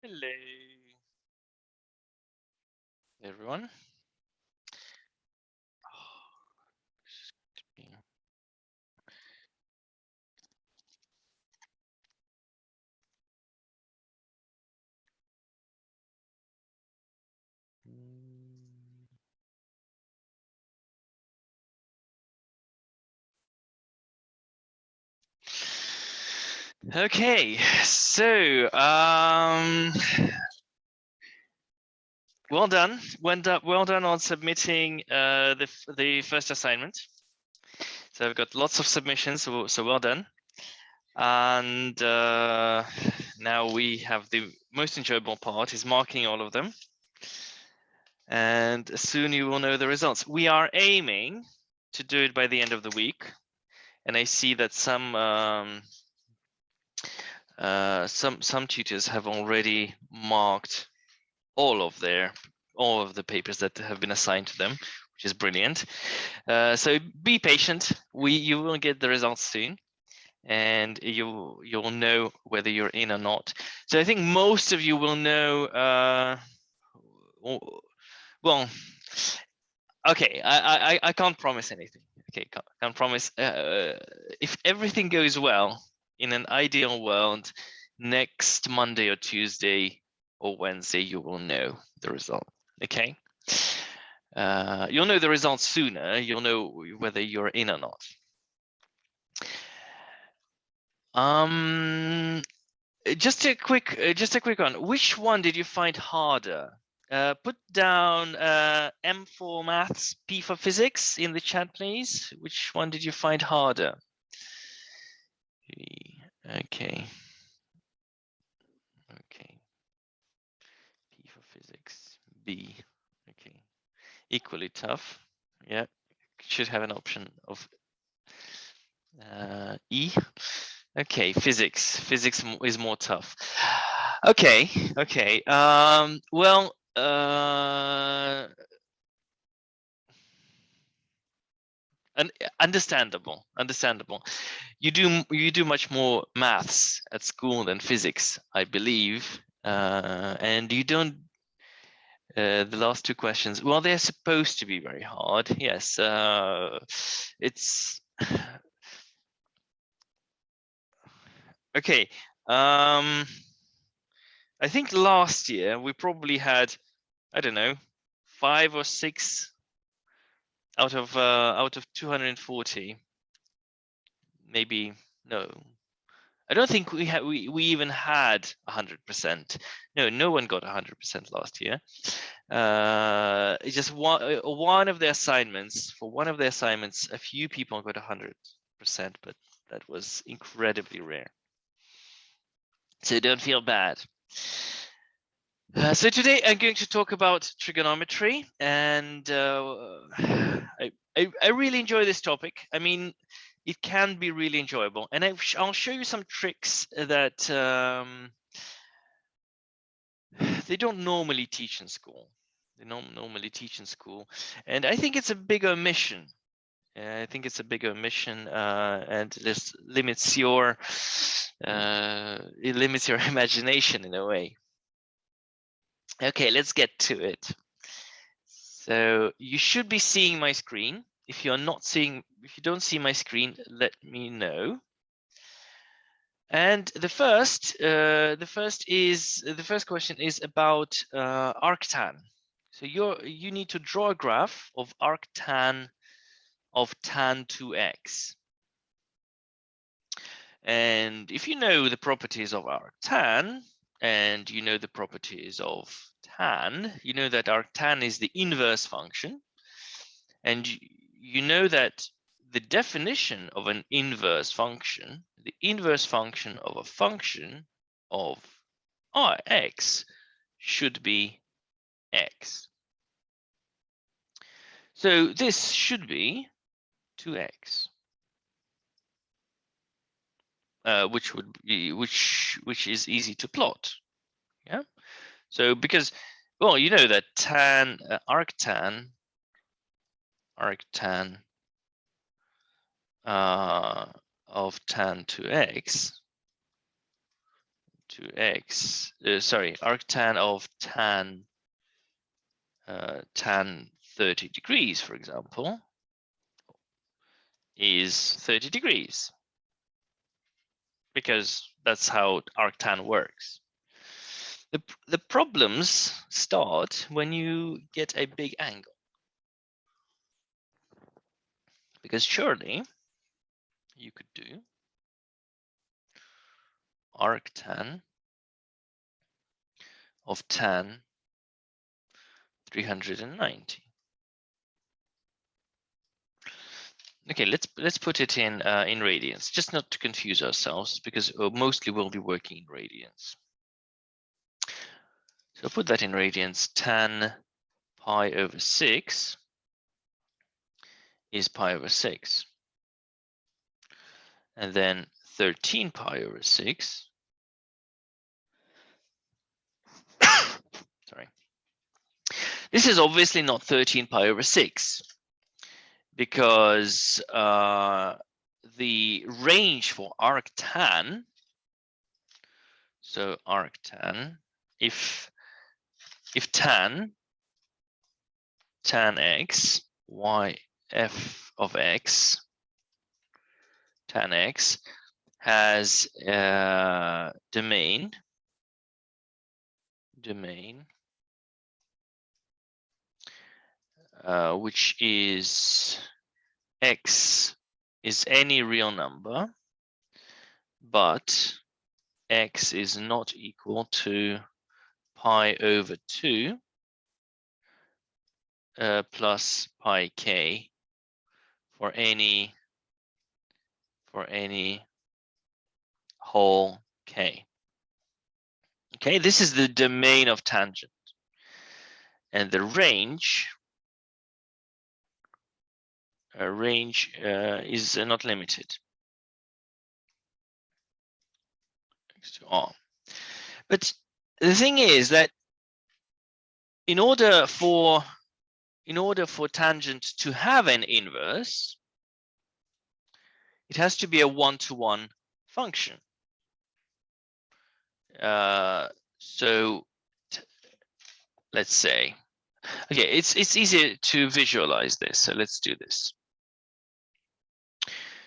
Hello, everyone. Okay, so well done. Well done on submitting the first assignment. So I've got lots of submissions, so well done. And now we have the most enjoyable part is marking all of them. And soon you will know the results. We are aiming to do it by the end of the week. And I see that some tutors have already marked all of the papers that have been assigned to them, which is brilliant. So be patient. You will get the results soon, and you'll know whether you're in or not. So I think most of you will know. Well, okay, I can't promise anything. Okay, can't promise. If everything goes well, in an ideal world, next Monday or Tuesday or Wednesday, you will know the result. Okay, you'll know the results sooner. You'll know whether you're in or not. Just a quick one. Which one did you find harder? Put down M for maths, P for physics in the chat, please. Which one did you find harder? Okay. Okay. P for physics, B. Okay. Equally tough. Yeah. Should have an option of E. Okay, physics. Physics is more tough. Okay. Okay. Well. And understandable. You do much more maths at school than physics, I believe, and you don't. The last two questions, well, they're supposed to be very hard. Yes, it's okay. I think last year we probably had, I don't know, 5 or 6 out of 240. Maybe no. I don't think we even had 100%. No one got 100% last year. It's just one of the assignments. For one of the assignments, a few people got 100%, but that was incredibly rare. So don't feel bad. So today I'm going to talk about trigonometry, and I really enjoy this topic. I mean, it can be really enjoyable, and I'll show you some tricks that they don't normally teach in school. They don't normally teach in school, and I think it's a big omission. I think it's a big omission, and this limits your imagination in a way. Okay, let's get to it. So you should be seeing my screen. If you don't see my screen, let me know. And the first question is about arctan. So you need to draw a graph of arctan of tan 2x. And if you know the properties of arctan and you know the properties of tan, you know that arctan is the inverse function. And you know that the definition of an inverse function, the inverse function of a function of Rx should be x. So this should be 2x, which is easy to plot. Yeah. So because, well, you know that arctan of tan 2x 2x, sorry, arctan of tan 30 degrees, for example, is 30 degrees, because that's how arctan works. The problems start when you get a big angle, because surely you could do arctan of tan 390. Okay, let's put it in radians, just not to confuse ourselves, because mostly we'll be working in radians. So put that in radians. Tan pi over 6 is pi over 6, and then 13 pi over 6. Sorry, this is obviously not 13 pi over 6, because the range for arctan, so arctan, if tan x, y f of x, tan x has domain which is x is any real number, but x is not equal to pi over 2 plus pi k for any whole k. Okay, this is the domain of tangent, and the range is not limited to R. But the thing is that in order for tangent to have an inverse, it has to be a one-to-one function. So let's say, okay, it's easier to visualize this. So let's do this.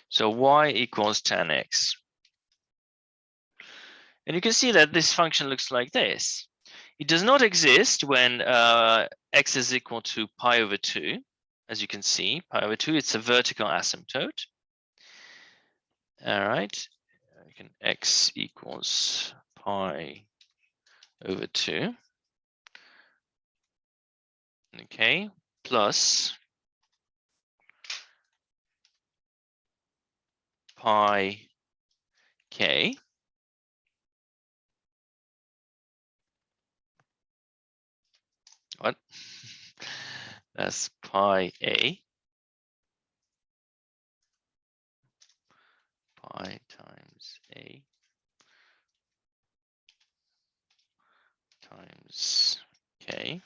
So y equals tan x. And you can see that this function looks like this. It does not exist when x is equal to pi over 2. As you can see, pi over 2, it's a vertical asymptote. All right, we can x equals pi over 2. Okay, plus pi k. What? That's pi a. Pi times a times k.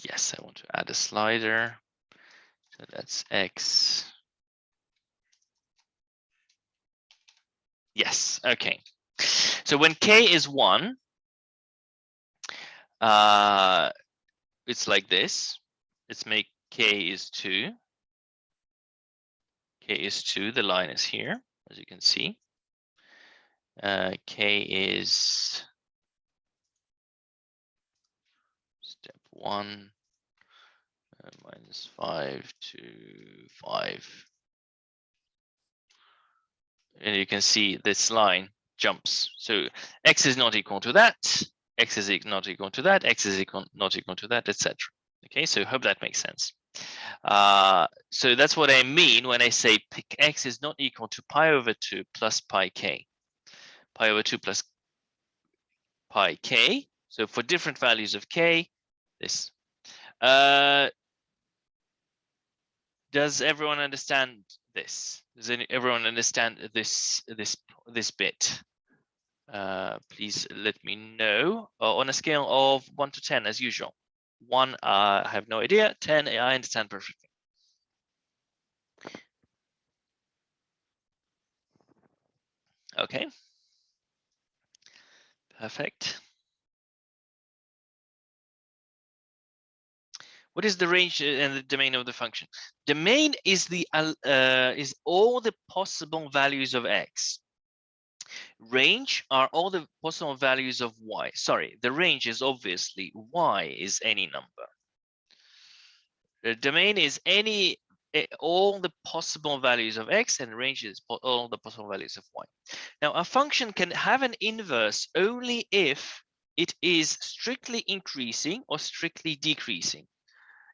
Yes, I want to add a slider. So that's x. Yes, okay. So when k is 1, it's like this. Let's make k is 2. K is 2, the line is here, as you can see. K is step 1, minus 5 to 5. And you can see this line jumps. So x is not equal to that, x is not equal to that, x is not equal to that, etc. Okay, so I hope that makes sense. So that's what I mean when I say x is not equal to pi over 2 plus pi k. Pi over 2 plus pi k. So for different values of k, this. Does everyone understand this? Does everyone understand this bit? please let me know on a scale of 1 to 10 as usual. 1, I have no idea. 10, I understand perfectly. Okay. Perfect. What is the range and the domain of the function? Domain is the is all the possible values of x. Range are all the possible values of y. Sorry, the range is obviously y is any number. The domain is all the possible values of x, and range is all the possible values of y. Now, a function can have an inverse only if it is strictly increasing or strictly decreasing.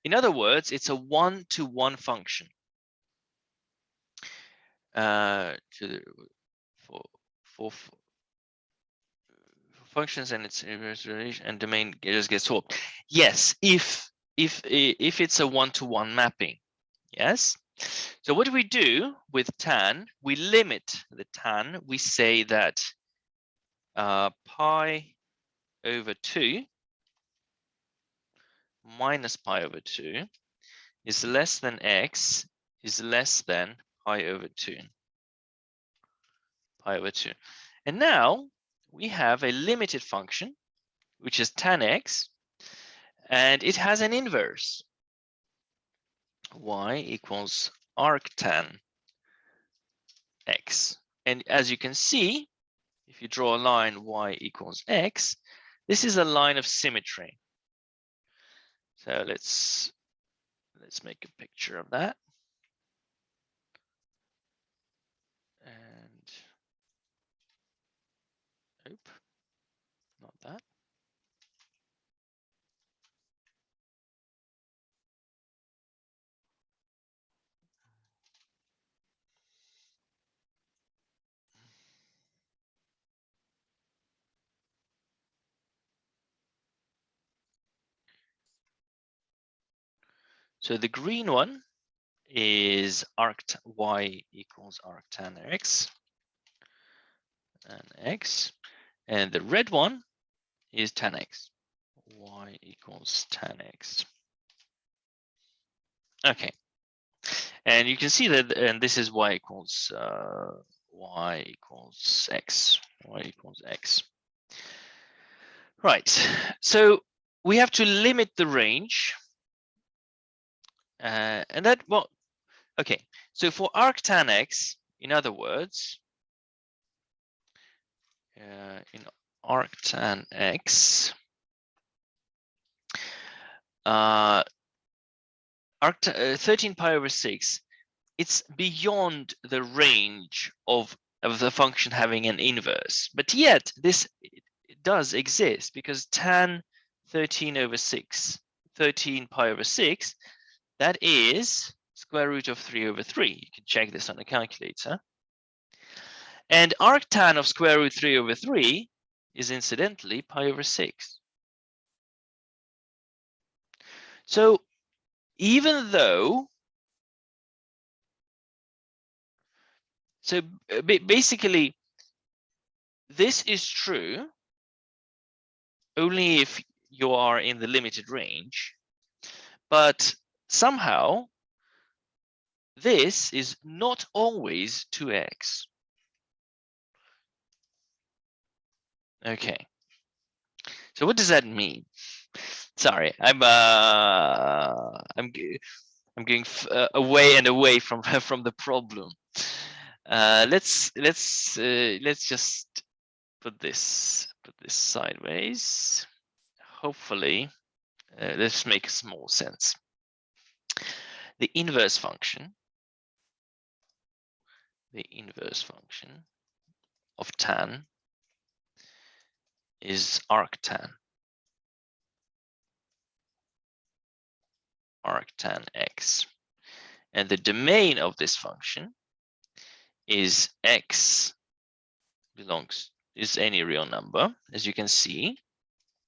In other words, it's a one-to-one function. For functions and its inverse relation and domain just gets swapped. Yes, if it's a one-to-one mapping. Yes. So what do we do with tan? We limit the tan. We say that pi over 2 minus pi over 2 is less than x is less than pi over 2. Pi over 2. And now we have a limited function, which is tan x, and it has an inverse. Y equals arctan x. And as you can see, if you draw a line y equals x, this is a line of symmetry. So let's make a picture of that. And nope, not that. So the green one is y equals arctan x and x, and the red one is tan x. Y equals tan x. Okay, and you can see that, and this is y equals x. Y equals x. Right. So we have to limit the range, and that, well, okay. So for arctan x, in other words, in arctan x, 13 pi over 6, it's beyond the range of the function having an inverse, but yet this does exist because tan 13 over 6, 13 pi over 6, that is square root of 3 over 3. You can check this on a calculator. And arctan of square root 3 over 3 is incidentally pi over 6. So even though, so basically this is true only if you are in the limited range, but somehow this is not always 2x. Okay. So what does that mean? Sorry, I'm going away and away from the problem. Let's just put this sideways. Hopefully, let's make small sense. The inverse function of tan is arctan x, and the domain of this function is x is any real number. As you can see,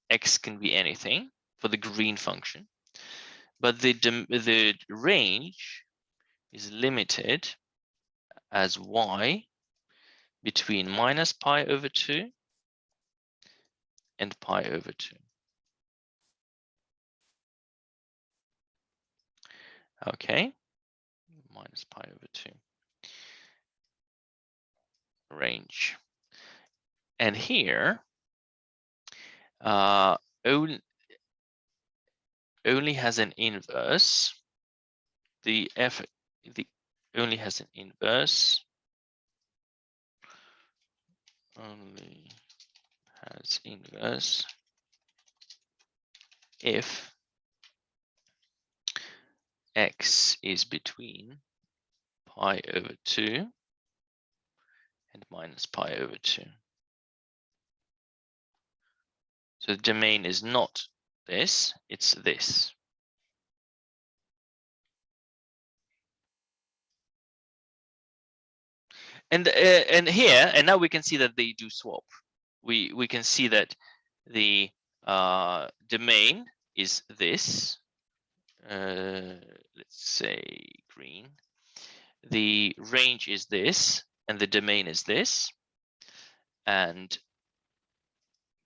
x can be anything for the green function, but the range is limited as y between minus pi over 2 and pi over 2. Okay, minus pi over 2. Range. And here, only has an inverse. The only has an inverse. Only has inverse if x is between pi over 2 and minus pi over 2. So the domain is not this, it's this. And here, and now we can see that they do swap. We can see that the domain is this. Let's say green. The range is this, and the domain is this. And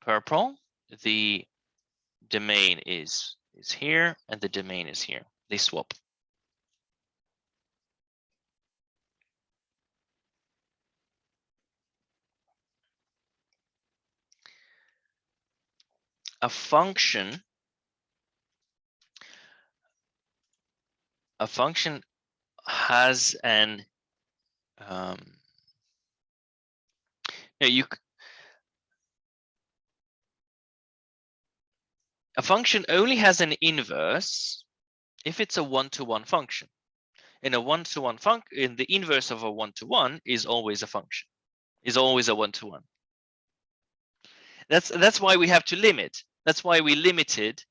purple, the domain is here, and the domain is here. They swap. A function has an a function only has an inverse if it's a one-to-one function. In a one-to-one function, in the inverse of a one-to-one is always a function, is always a one-to-one. That's why we have to limit. That's why we limited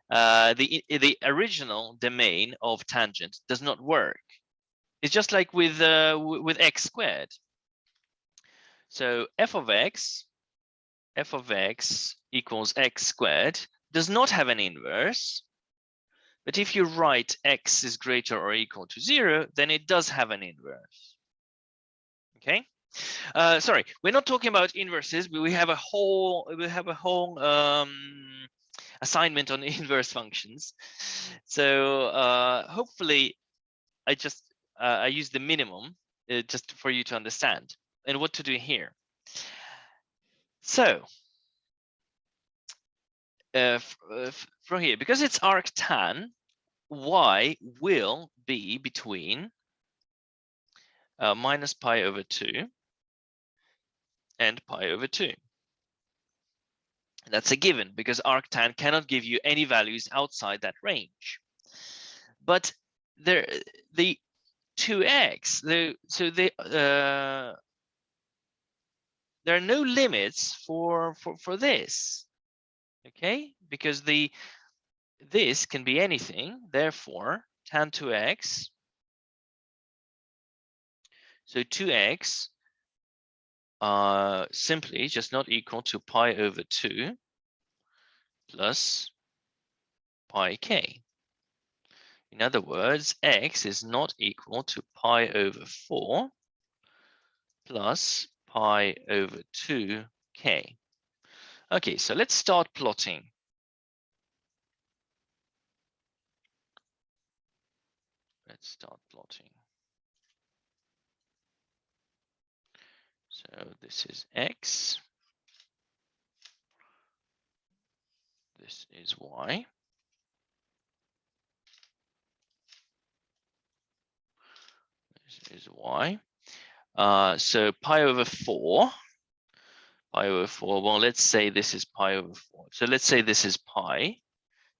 the original domain of tangent does not work. It's just like with x squared. So f of x equals x squared does not have an inverse. But if you write x is greater or equal to 0, then it does have an inverse. Okay. Sorry, we're not talking about inverses, but we have a whole assignment on inverse functions. So hopefully, I use the minimum just for you to understand and what to do here. So from here, because it's arctan, y will be between minus pi over 2 and pi over 2. That's a given because arctan cannot give you any values outside that range. But the 2x, there are no limits for this, okay? Because this can be anything. Therefore, tan 2x. So 2x simply just not equal to pi over 2 plus pi k. In other words, x is not equal to pi over 4 plus pi over 2k. Okay, so let's start plotting. Let's start plotting. So this is x. This is y. This is y. So pi over 4. Pi over 4. Well, let's say this is pi over 4. So let's say this is pi.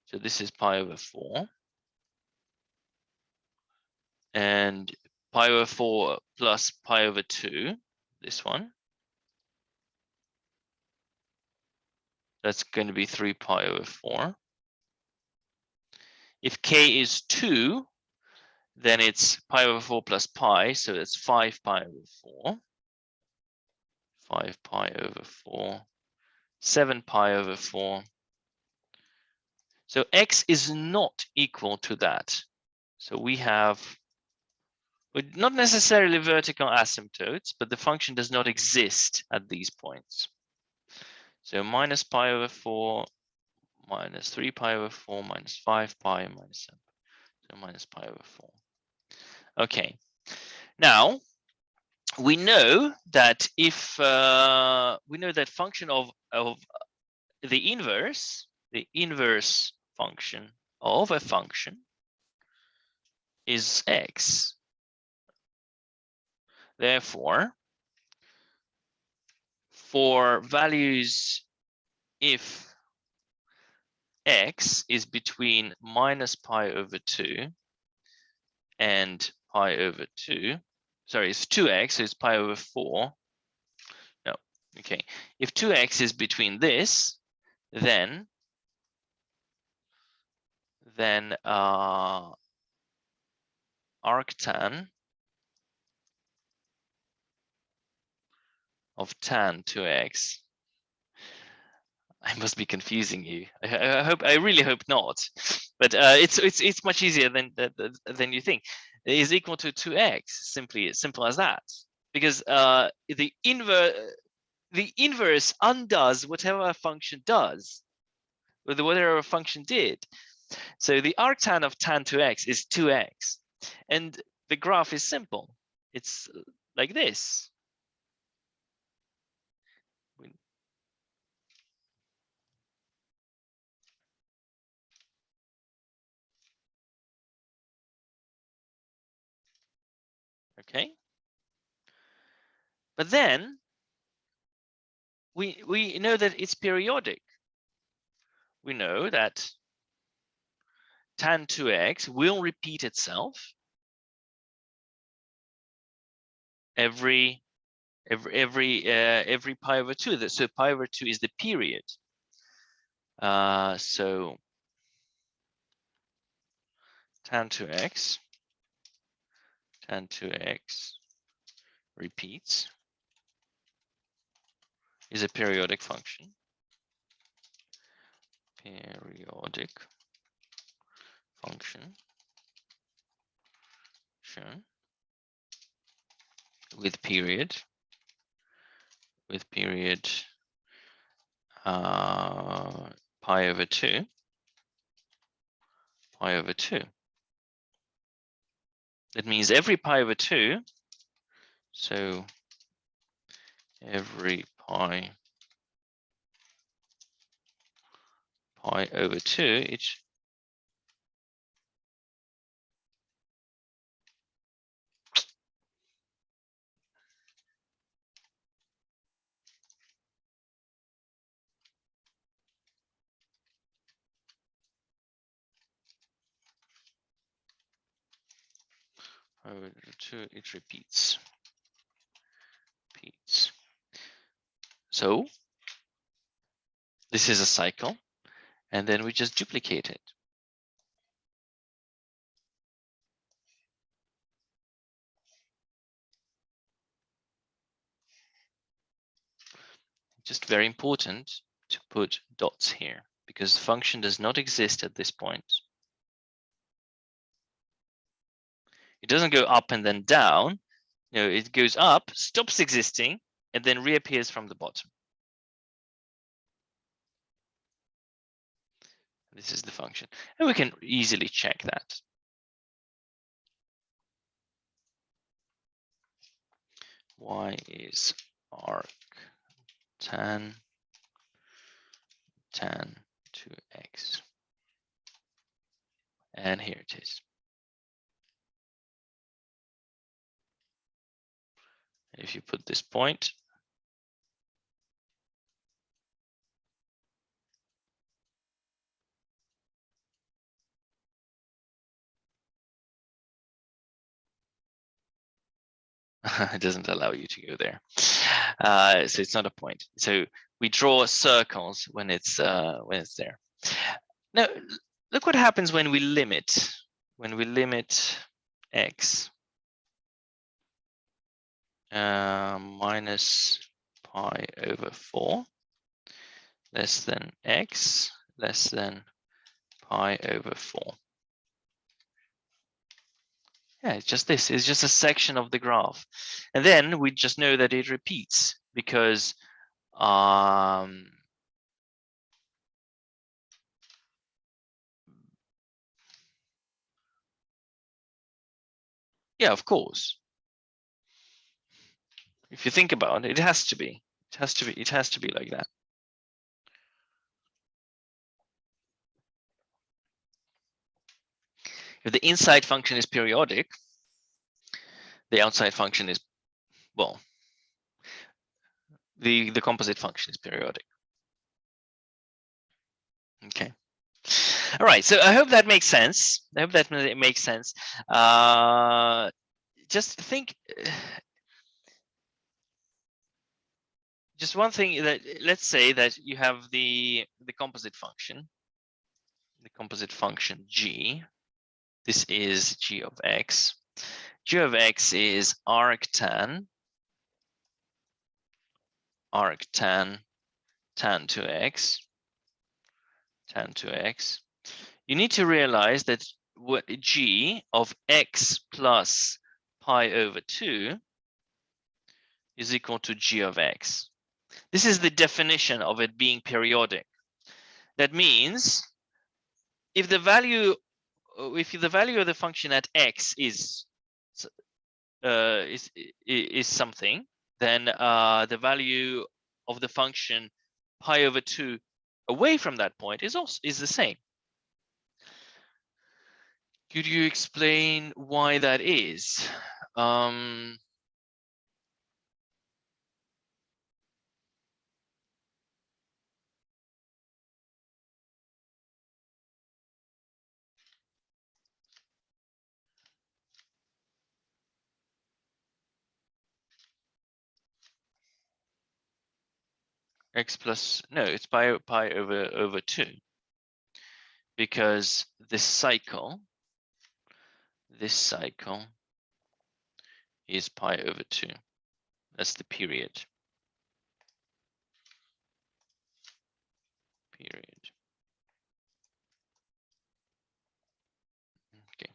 So this is pi over 4. And pi over 4 plus pi over 2, this one. That's going to be 3 pi over 4. If k is 2, then it's pi over 4 plus pi, so that's 5 pi over 4. 5 pi over 4. 7 pi over 4. So x is not equal to that. So we have not necessarily vertical asymptotes, but the function does not exist at these points. So minus pi over 4, minus 3 pi over 4, minus 5 pi, minus 7. So minus pi over 4. Okay. Now, we know that if we know that function of the inverse function of a function is x. Therefore, for values if x is between minus pi over 2 and pi over 2, sorry, it's 2x, so it's pi over 4. No, okay. If 2x is between this, then arctan of tan 2x. I must be confusing you. I really hope not. But it's much easier than you think. It is equal to 2x. Simple as that. Because the inverse undoes whatever a function does, or whatever a function did. So the arctan of tan 2x is 2x, and the graph is simple. It's like this. Okay. But then we know that it's periodic. We know that tan 2x will repeat itself every pi over 2. So pi over 2 is the period. So tan 2x repeats is a periodic function. Periodic function with period pi over 2. That means every pi over 2. So every pi over 2, it's over 2, it repeats. So this is a cycle, and then we just duplicate it. Just very important to put dots here, because the function does not exist at this point. It doesn't go up and then down. No, it goes up, stops existing, and then reappears from the bottom. This is the function, and we can easily check that. Y is arc tan 2x, and here it is. If you put this point, it doesn't allow you to go there. So it's not a point. So we draw circles when it's there. Now, look what happens when we limit x minus pi over 4 less than x less than pi over 4. Yeah, it's just this. It's just a section of the graph. And then we just know that it repeats because Yeah, of course. If you think about it, it has to be. It has to be. It has to be like that. If the inside function is periodic, the outside function is, well, the composite function is periodic. Okay. All right. So I hope that makes sense. I hope that it makes sense. Just think. Just one thing that, let's say that you have the composite function g. This is g of x. G of x is arctan tan to x. You need to realize that g of x plus pi over 2 is equal to g of x. This is the definition of it being periodic. That means if the value of the function at x is something, then the value of the function pi over 2 away from that point is the same. Could you explain why that is? X plus, no, it's pi over 2, because this cycle is pi over 2. That's the period. Okay.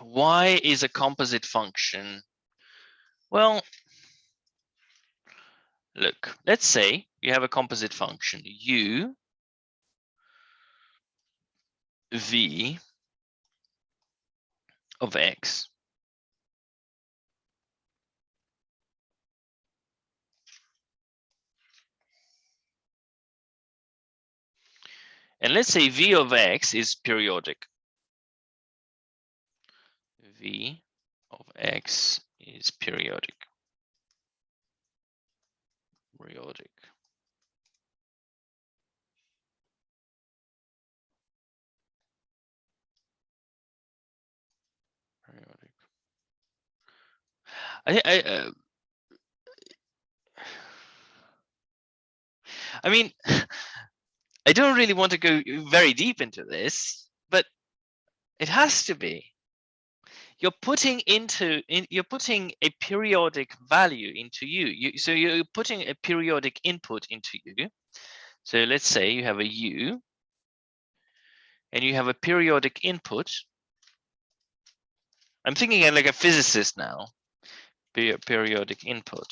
Why is a composite function? Well, look, let's say you have a composite function u v of x. And let's say v of x is periodic. V of x is periodic. I mean, I don't really want to go very deep into this, but it has to be. You're putting a periodic value into u. So you're putting a periodic input into u. So let's say you have a u, and you have a periodic input. I'm thinking like a physicist now. Periodic input.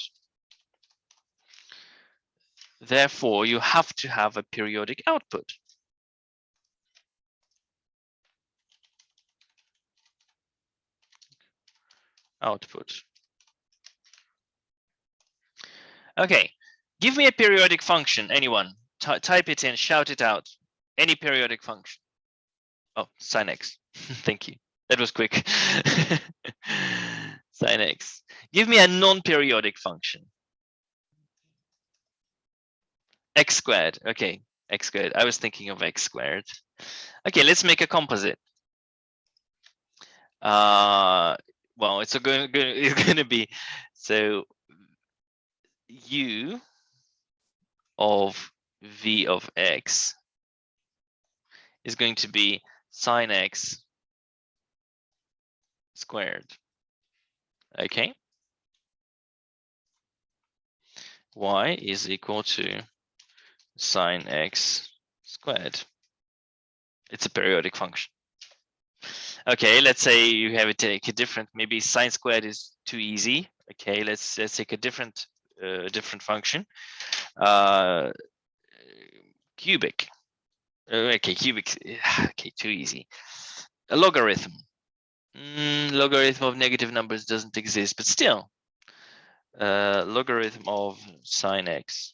Therefore, you have to have a periodic output. Okay, give me a periodic function, anyone. Type it in, shout it out. Any periodic function. Oh, sin x. Thank you. That was quick. Sin x. Give me a non-periodic function. X squared. Okay, x squared. I was thinking of x squared. Okay, let's make a composite. Well, it's going to be, so u of v of x is going to be sin x squared. Okay. Y is equal to sin x squared. It's a periodic function. Okay, let's say you have it take a different, maybe sin squared is too easy. Okay, let's take a different function. Cubic. Okay, cubic. Okay, too easy. A logarithm. Logarithm of negative numbers doesn't exist, but still. Logarithm of sine x.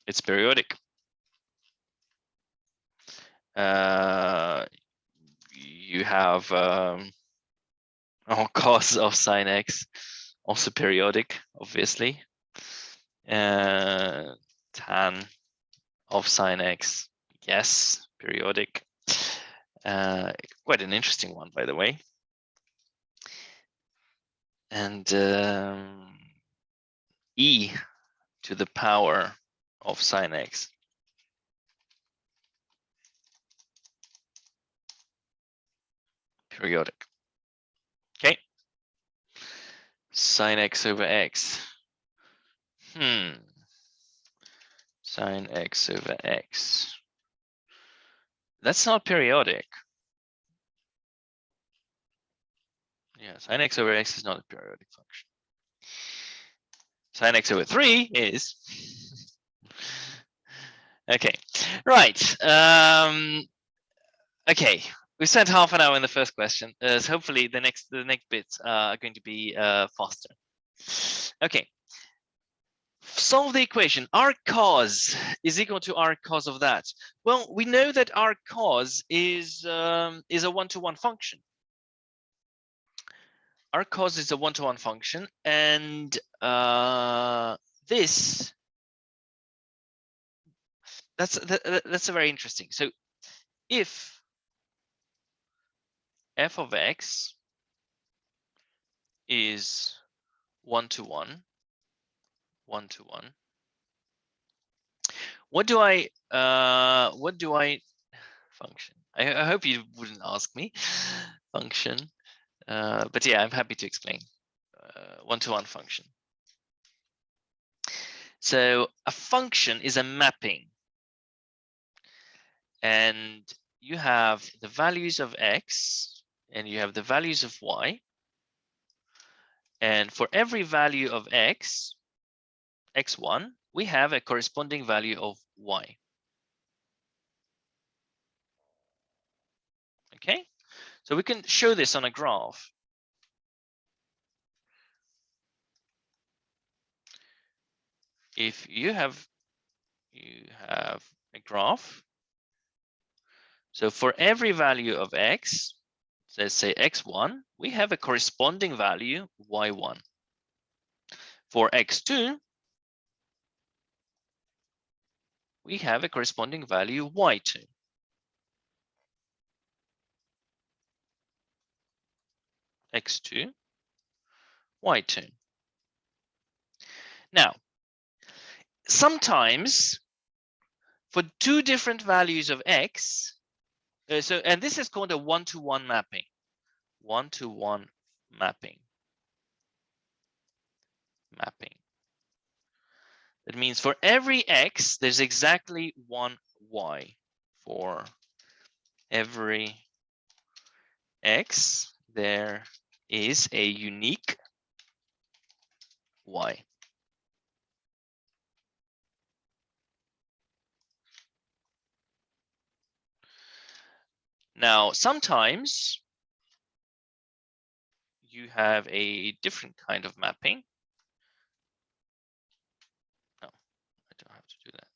It's periodic. You have cos of sine x, also periodic, obviously. Tan of sine x, yes, periodic. Quite an interesting one, by the way. And e to the power of sine x. Periodic. Okay. Sine x over x. Sine x over x. That's not periodic. Yeah, sine x over x is not a periodic function. Sine x over 3 is. Okay, right. Okay, we spent half an hour in the first question. So hopefully the next bits are going to be faster. Okay. Solve the equation. R cos is equal to R cos of that. Well, we know that R cos is a one-to-one function. R cos is a one-to-one function, and that's very interesting. So if f of x is one-to-one, what do I function? I hope you wouldn't ask me function, but yeah, I'm happy to explain. One-to-one function. So a function is a mapping, and you have the values of x and you have the values of y, and for every value of x, x1, we have a corresponding value of y. Okay, so we can show this on a graph. If you have a graph, so for every value of x, let's say x1, we have a corresponding value y1. For x2, we have a corresponding value y2. x2, y2. Now, sometimes for two different values of x, and this is called a one-to-one mapping. One-to-one mapping. That means for every x, there's exactly one y. For every x, there is a unique y. Now, sometimes you have a different kind of mapping. No, I don't have to do that.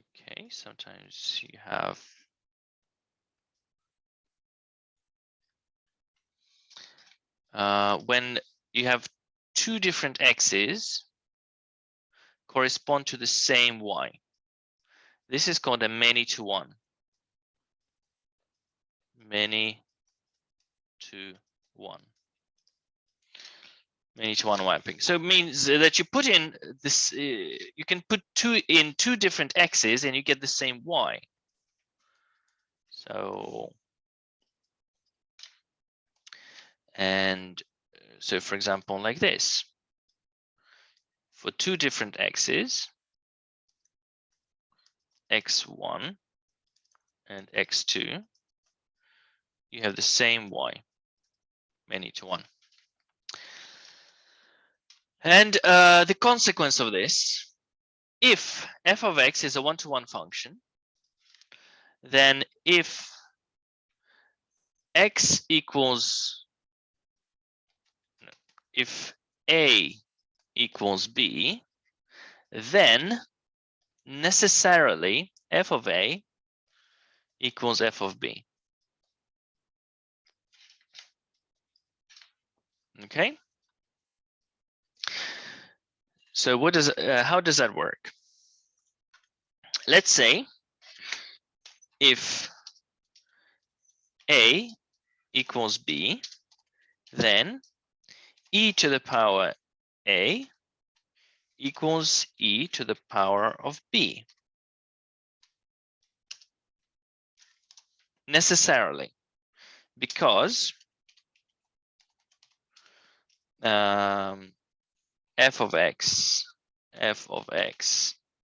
Okay, sometimes you have when you have two different x's correspond to the same y. This is called a many-to-one. Many-to-one. Many-to-one mapping. So it means that you put in this, you can put two different x's and you get the same y. So, and so for example, like this, for two different x's, x1 and x2, you have the same y. many to 1. And the consequence of this, if f of x is a 1-to-1 function, then if x equals, if a equals b, then necessarily f of a equals f of b. Okay. So what does how does that work? Let's say if a equals b, then e to the power a equals e to the power of b. Necessarily, because f of x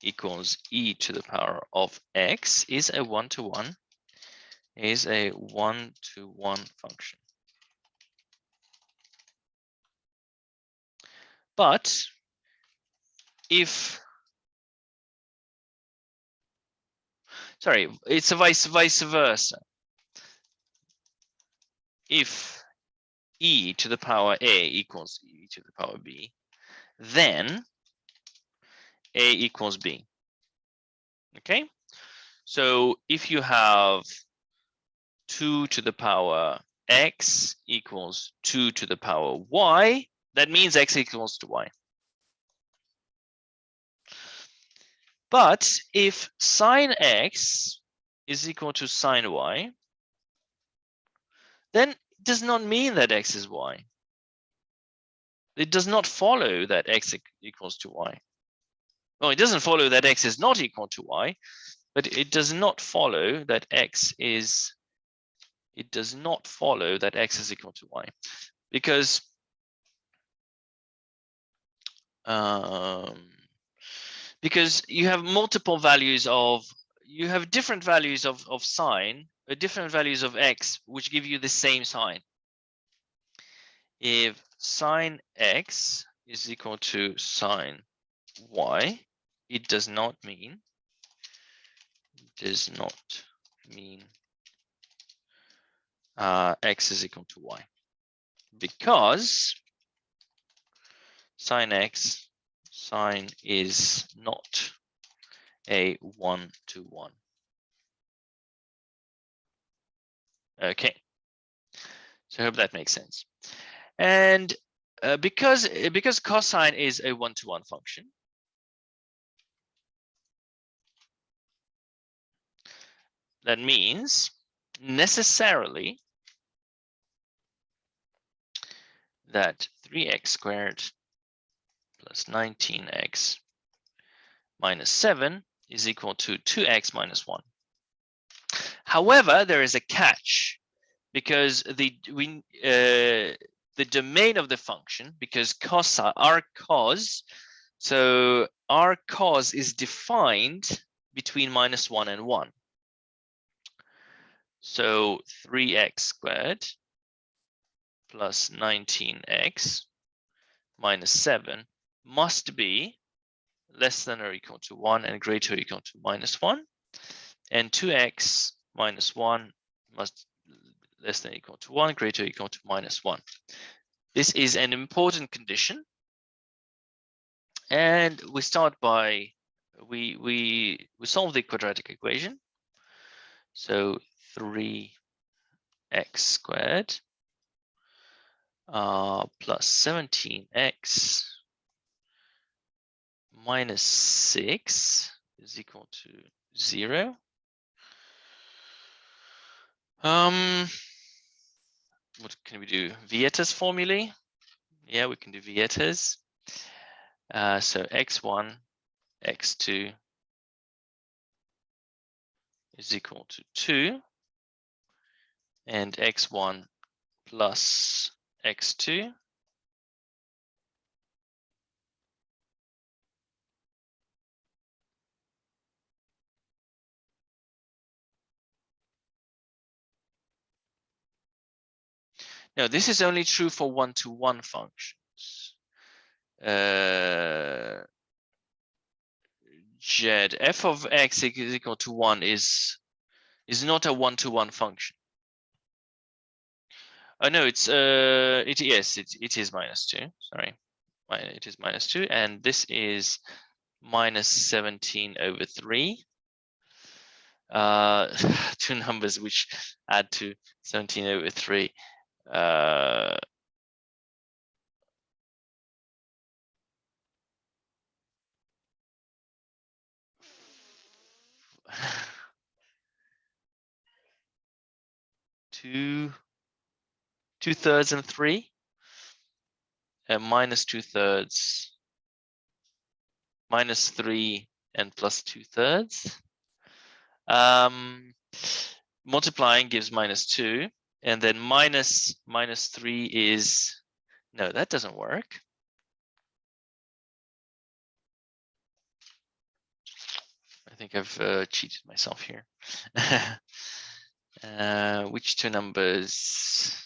equals e to the power of x is a 1-to-1 function. But if, sorry, it's a vice versa. If e to the power a equals e to the power b, then a equals b. Okay, so if you have 2 to the power x equals 2 to the power y, that means x equals to y. But if sine x is equal to sine y, then it does not mean that x is y. It does not follow that x equals to y. Well, it doesn't follow that x is not equal to y, but it does not follow that x is, it does not follow that x is equal to y, because you have multiple values of, you have different values of sine, different values of x, which give you the same sign. If sine x is equal to sine y, it does not mean x is equal to y, because sine x, sine is not a 1-to-1. Okay, so I hope that makes sense. And because cosine is a 1-to-1 function, that means necessarily that 3x squared plus 19x minus 7 is equal to 2x minus 1. However, there is a catch, because the domain of the function, because our cos is defined between -1 and 1. So 3x squared plus 19x minus 7 must be less than or equal to 1 and greater or equal to -1. And 2x minus 1 must less than or equal to 1, greater or equal to -1. This is an important condition. And we start by, we solve the quadratic equation. So 3x squared plus 17x minus 6 is equal to 0. What can we do? Vieta's formulae? Yeah, we can do Vieta's. So x1, x2 is equal to 2, and x1 plus x2 No, this is only true for one-to-one functions. Z f of x is equal to 1 is not a one-to-one function. Oh no, it's yes, it is -2. Sorry, it is -2, and this is -17/3. Two numbers which add to 17/3. 2/3 and 3, and -2/3, -3 and +2/3. Multiplying gives -2, and then -3 is, no, that doesn't work. I think I've cheated myself here. Which two numbers?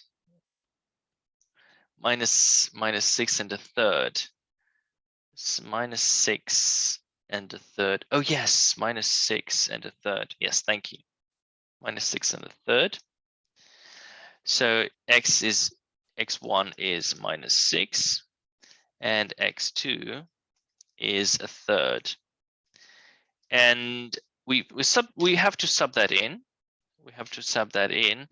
-6 and a third. -6 and a third. Oh yes, -6 and a third. Yes, thank you. -6 and a third. So x1 is -6, and x2 is a third. And we have to sub that in. We have to sub that in,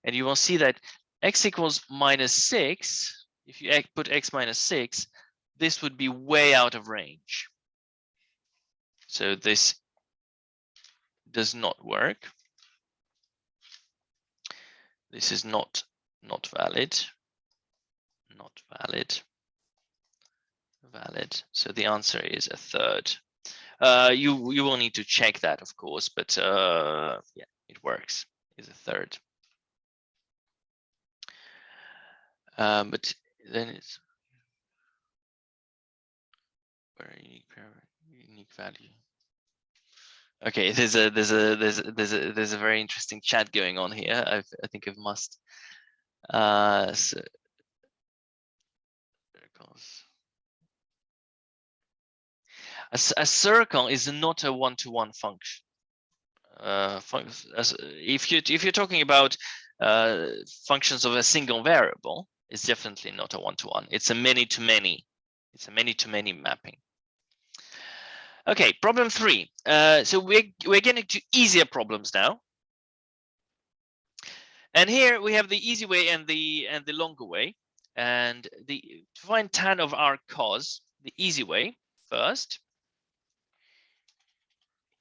and you will see that x equals -6. If you put x -6, this would be way out of range. So this does not work. This is not valid. Not valid. Valid. So the answer is a third. You will need to check that, of course, but yeah, it works. Is a third. But then it's very unique value. Okay, there's a very interesting chat going on here. I think I've must. So, a circle is not a one-to-one function. If you're talking about functions of a single variable, it's definitely not a one-to-one. It's a many-to-many. It's a many-to-many mapping. Okay, problem 3. So we're getting to easier problems now. And here we have the easy way and the longer way. And to find tan of arc cos, the easy way first.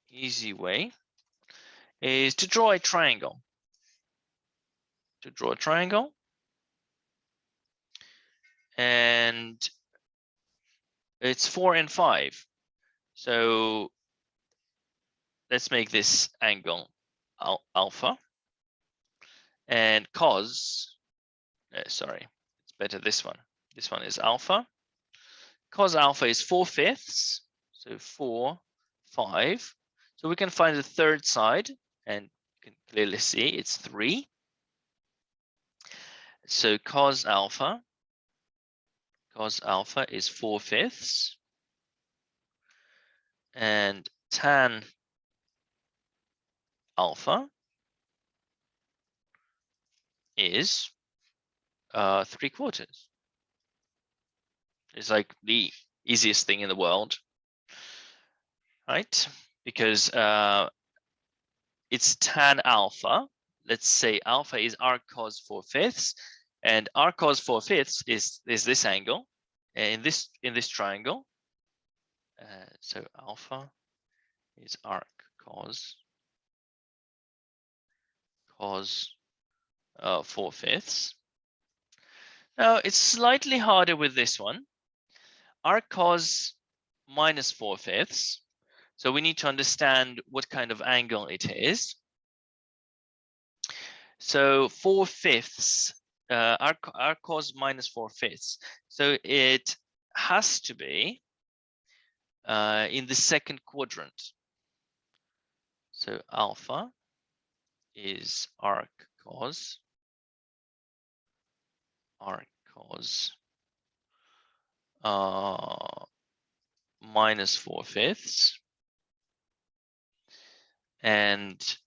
Easy way is to draw a triangle. To draw a triangle. And it's 4 and 5. So let's make this angle alpha. And cos, sorry, it's better this one. This one is alpha. Cos alpha is 4/5. So 4, 5. So we can find the third side, and you can clearly see it's 3. So cos alpha is 4/5. And tan alpha is 3/4. It's like the easiest thing in the world, right? Because it's tan alpha. Let's say alpha is arc cos 4/5, and arc cos 4/5 is this angle in this triangle. So alpha is arc cos 4/5. Now it's slightly harder with this one. Arc cos -4/5. So we need to understand what kind of angle it is. So 4/5, arc cos -4/5. So it has to be in the second quadrant. So alpha is arc cos arc cos minus 4/5, and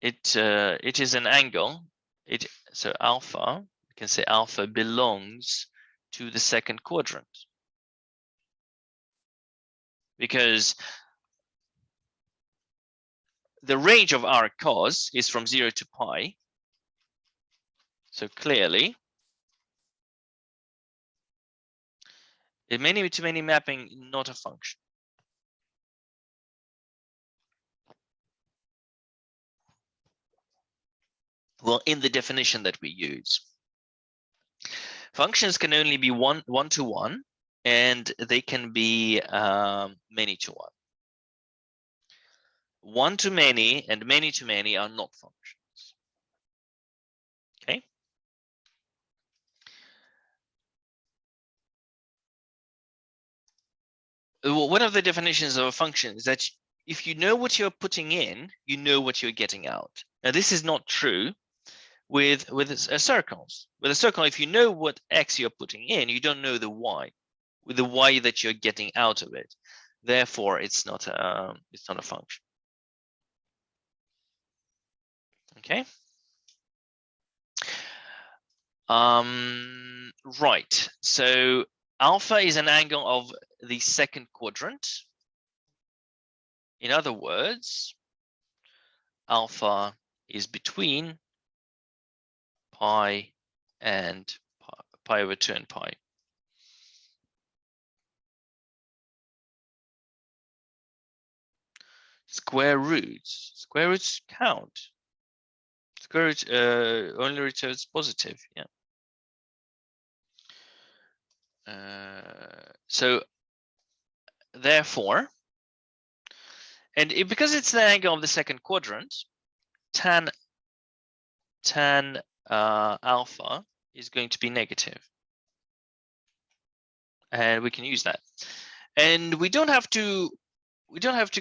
it is an angle. So alpha, we can say alpha belongs to the second quadrant, because the range of arc cos is from 0 to pi. So clearly, a many-to-many mapping, not a function. Well, in the definition that we use, functions can only be one-to-one, and they can be many-to-one. One-to-many and many-to-many are not functions. Okay. One of the definitions of a function is that if you know what you're putting in, you know what you're getting out. Now, this is not true with circles. With a circle, if you know what x you're putting in, you don't know the y, with the y that you're getting out of it. Therefore, it's not a function. Okay. Right. So alpha is an angle of the second quadrant. In other words, alpha is between pi and pi over 2 and pi. Square roots count. Square root only returns positive. Yeah. So therefore, and because it's the angle of the second quadrant, tan alpha is going to be negative, and we can use that. And we don't have to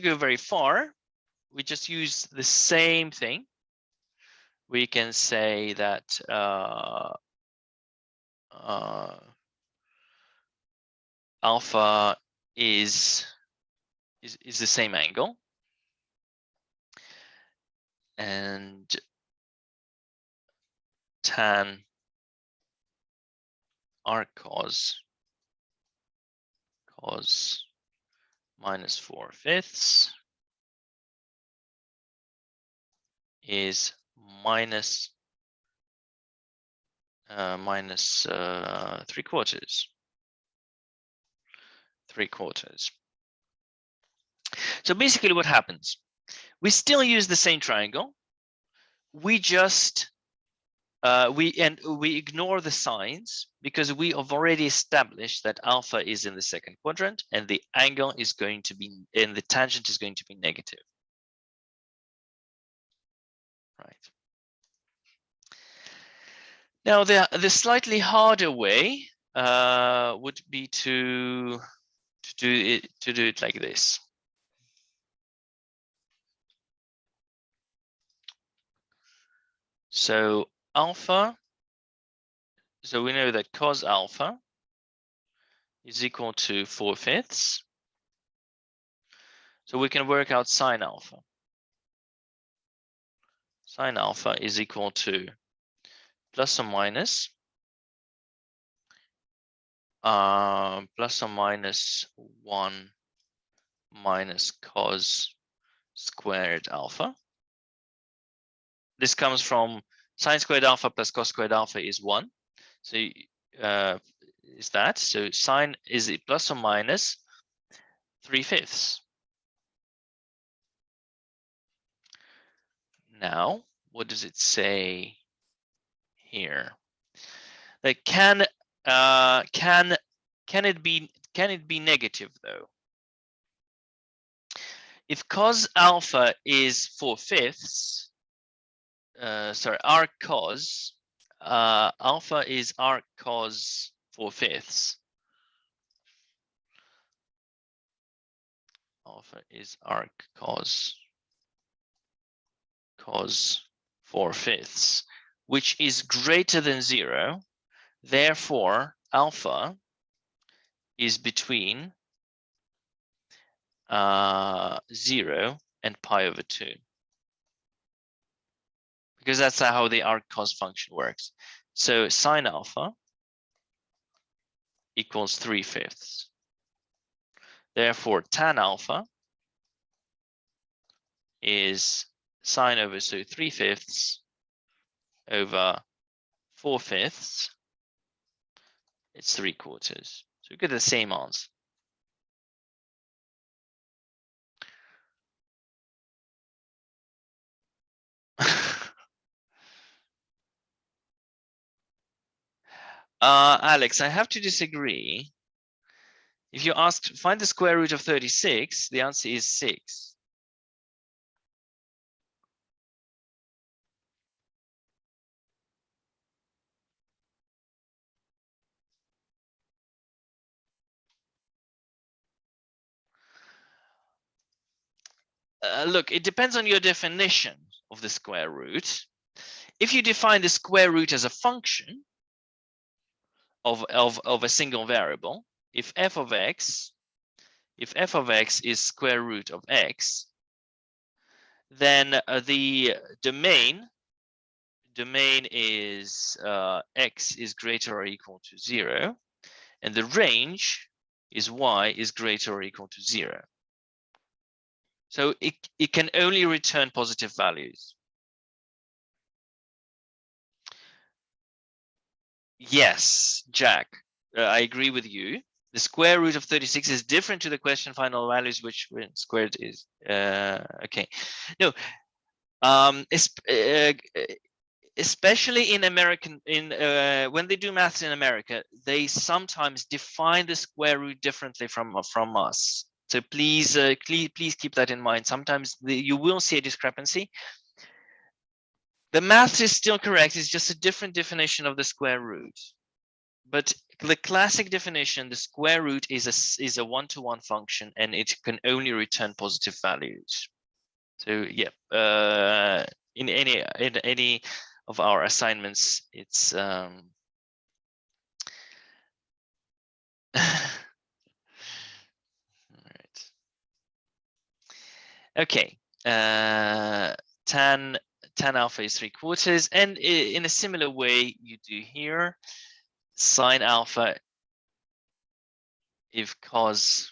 go very far. We just use the same thing. We can say that alpha is the same angle, and tan arc cos minus 4/5 is minus 3/4. 3/4. So basically what happens, we still use the same triangle. We just we ignore the signs, because we have already established that alpha is in the second quadrant and the angle is going to be, and the tangent is going to be negative. Right. Now the slightly harder way would be to do it like this. So alpha, so we know that cos alpha is equal to 4/5. So we can work out sine alpha. Sine alpha is equal to plus or minus 1 minus cos squared alpha. This comes from sine squared alpha plus cos squared alpha is 1. So is that, so sine is plus or minus 3/5. Now, what does it say here? That can it be negative though? If cos alpha is 4/5, sorry, arc cos alpha is arc cos 4/5. Alpha is arc cos 4/5. which is greater than 0. Therefore, alpha is between 0 and pi over 2. Because that's how the arc-cos function works. So sine alpha equals 3/5. Therefore, tan alpha is sine over 3/5 over 4/5. It's 3/4. So we get the same answer. Alex, I have to disagree. If you ask, find the square root of 36, the answer is 6. Look, it depends on your definition of the square root. If you define the square root as a function of a single variable, if f of x is square root of x, then the domain is x is greater or equal to 0, and the range is y is greater or equal to 0. So it can only return positive values. Yes, Jack, I agree with you. The square root of 36 is different to the question final values, which squared is. Okay, no, especially in American, when they do maths in America, they sometimes define the square root differently from us. So please keep that in mind. Sometimes you will see a discrepancy. The math is still correct. It's just a different definition of the square root. But the classic definition, the square root is a one-to-one function, and it can only return positive values. So yeah, in any of our assignments, it's right. Okay, tan alpha is 3/4, and in a similar way you do here. Sine alpha, if cos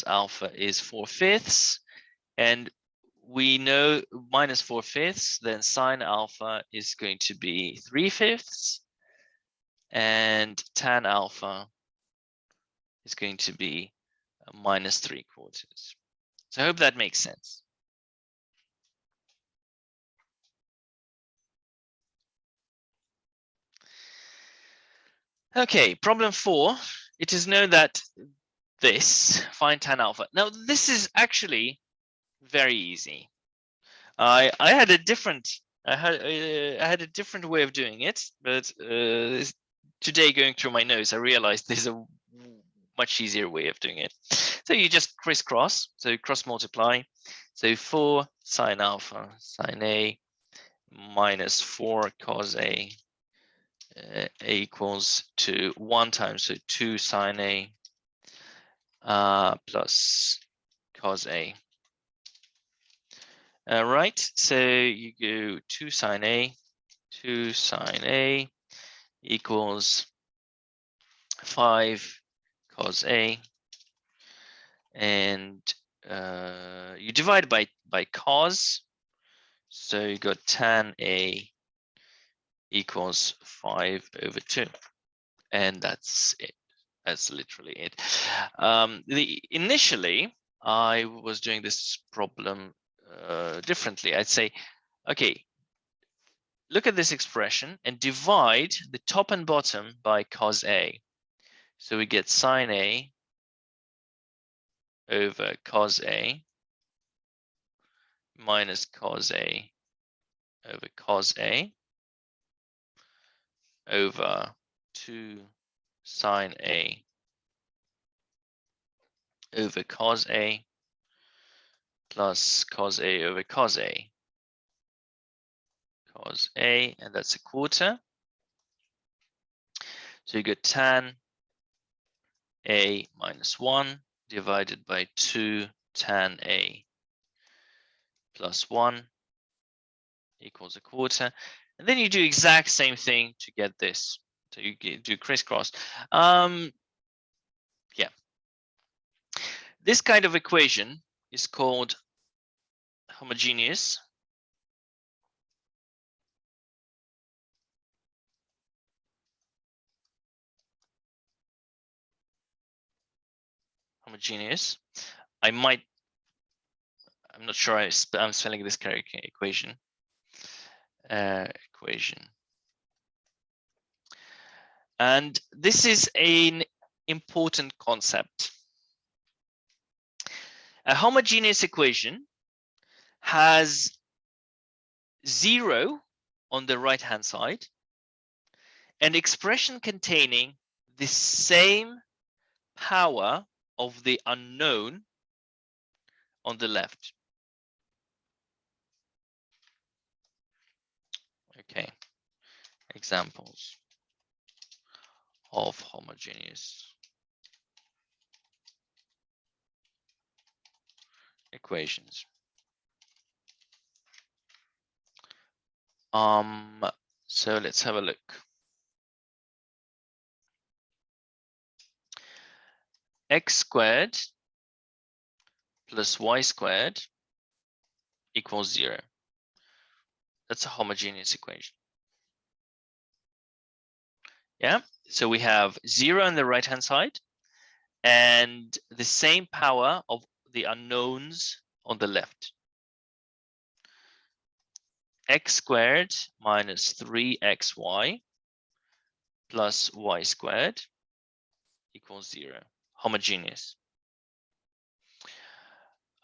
alpha is 4/5, and we know minus 4/5, then sine alpha is going to be 3/5, and tan alpha is going to be minus 3/4. So I hope that makes sense. Okay, problem 4. It is known that this, find tan alpha. Now this is actually very easy. I had a different way of doing it, but today going through my notes, I realized there's a much easier way of doing it. So you just crisscross, so cross multiply. So 4 sine alpha sine A minus 4 cos A equals to 1 times, so 2 sine A plus cos A. Right, so you go 2 sine A equals 5 cos A, and you divide by cos, so you got tan A equals 5/2, and that's it. That's literally it. Initially, I was doing this problem differently. I'd say, okay, look at this expression and divide the top and bottom by cos A. So we get sine A over cos A minus cos A over cos A over 2 sine A over cos A plus cos A over cos A. cos A, and that's a quarter. So you get tan A minus 1 divided by 2 tan A plus 1 equals a quarter. And then you do exact same thing to get this. So you do crisscross. Yeah. This kind of equation is called homogeneous. Homogeneous. I'm not sure I'm spelling this correct equation. And this is an important concept. A homogeneous equation has 0 on the right hand side, an expression containing the same power of the unknown on the left. Okay, examples of homogeneous equations. So let's have a look. X squared plus y squared equals 0. That's a homogeneous equation. Yeah, so we have 0 on the right hand side and the same power of the unknowns on the left. X squared minus 3xy plus y squared equals 0. Homogeneous.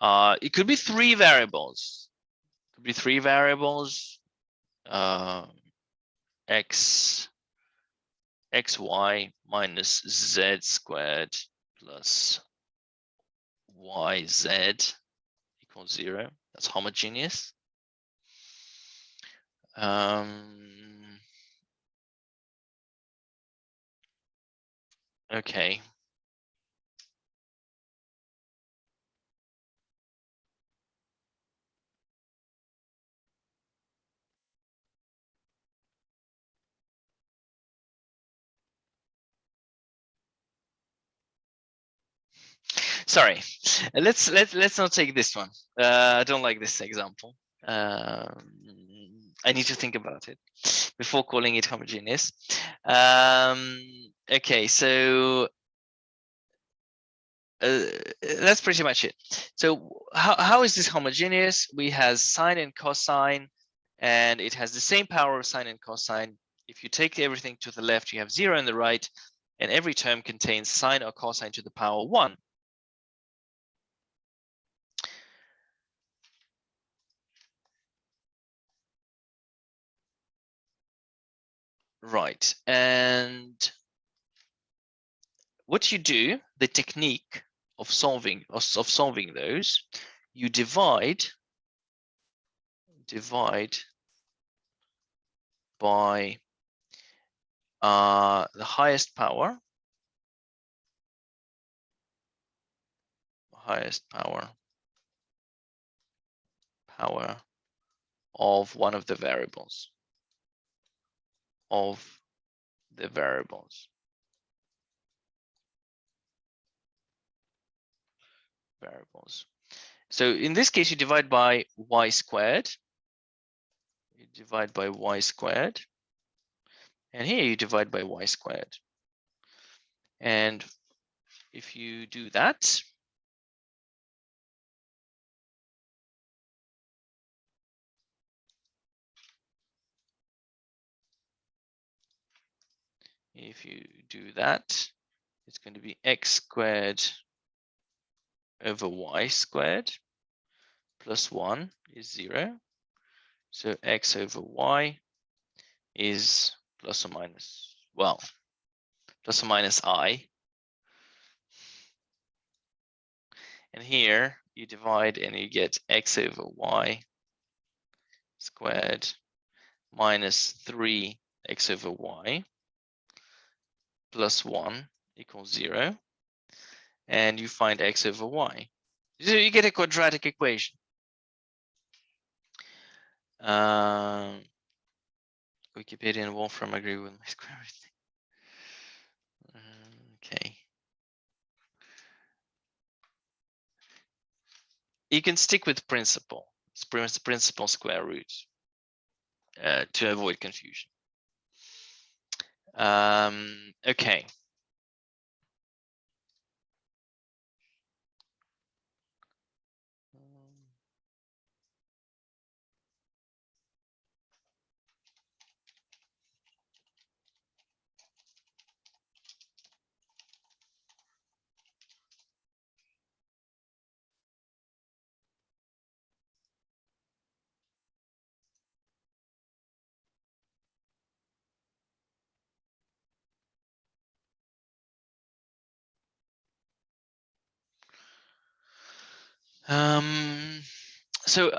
It could be 3 variables. It could be 3 variables. Xy minus z squared plus yz equals 0. That's homogeneous. Okay. Sorry, let's not take this one. I don't like this example. I need to think about it before calling it homogeneous. Okay, so that's pretty much it. So how is this homogeneous? We has sine and cosine, and it has the same power of sine and cosine. If you take everything to the left, you have 0 on the right, and every term contains sine or cosine to the power 1. Right, and what you do, the technique of solving those, you divide by the highest power of one of the variables So in this case, you divide by y squared. You divide by y squared. And here you divide by y squared. And if you do that, it's going to be x squared over y squared plus 1 is 0. So x over y is plus or minus, well, plus or minus I. And here you divide and you get x over y squared minus 3x over y plus 1 equals 0. And you find x over y. So you get a quadratic equation. Wikipedia and Wolfram agree with my square root thing. Okay. You can stick with principal. It's principal square root to avoid confusion. Okay. So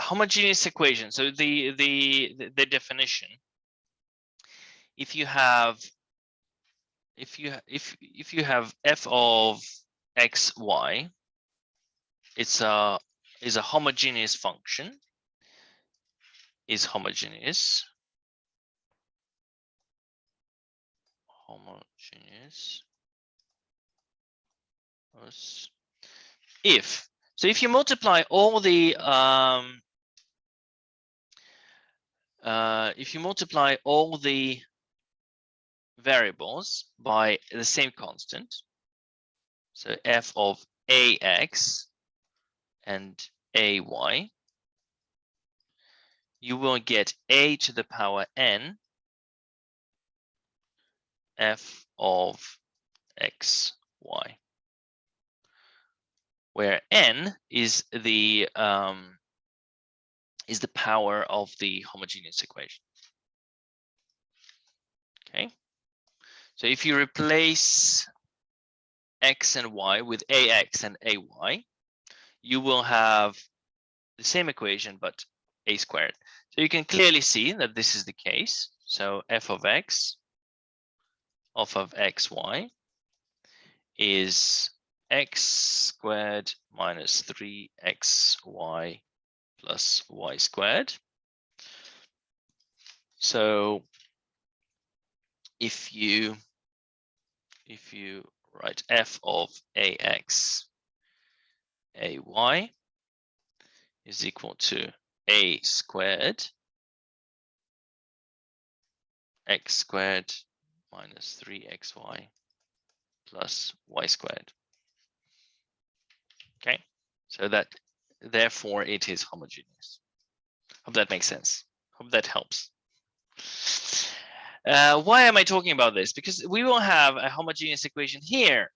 homogeneous equation. So the definition. If you have f of x, y, is a homogeneous function. Is homogeneous. Homogeneous. If you multiply all the variables by the same constant, so f of ax and ay, you will get a to the power n f of x, y, where n is the power of the homogeneous equation. Okay, so if you replace x and y with ax and ay, you will have the same equation but a squared. So you can clearly see that this is the case. So f of x of xy is x squared minus 3xy plus y squared. So if you write f of ax ay is equal to a squared x squared minus 3xy plus y squared. Okay, so that therefore it is homogeneous. Hope that makes sense. Hope that helps. Why am I talking about this? Because we will have a homogeneous equation here.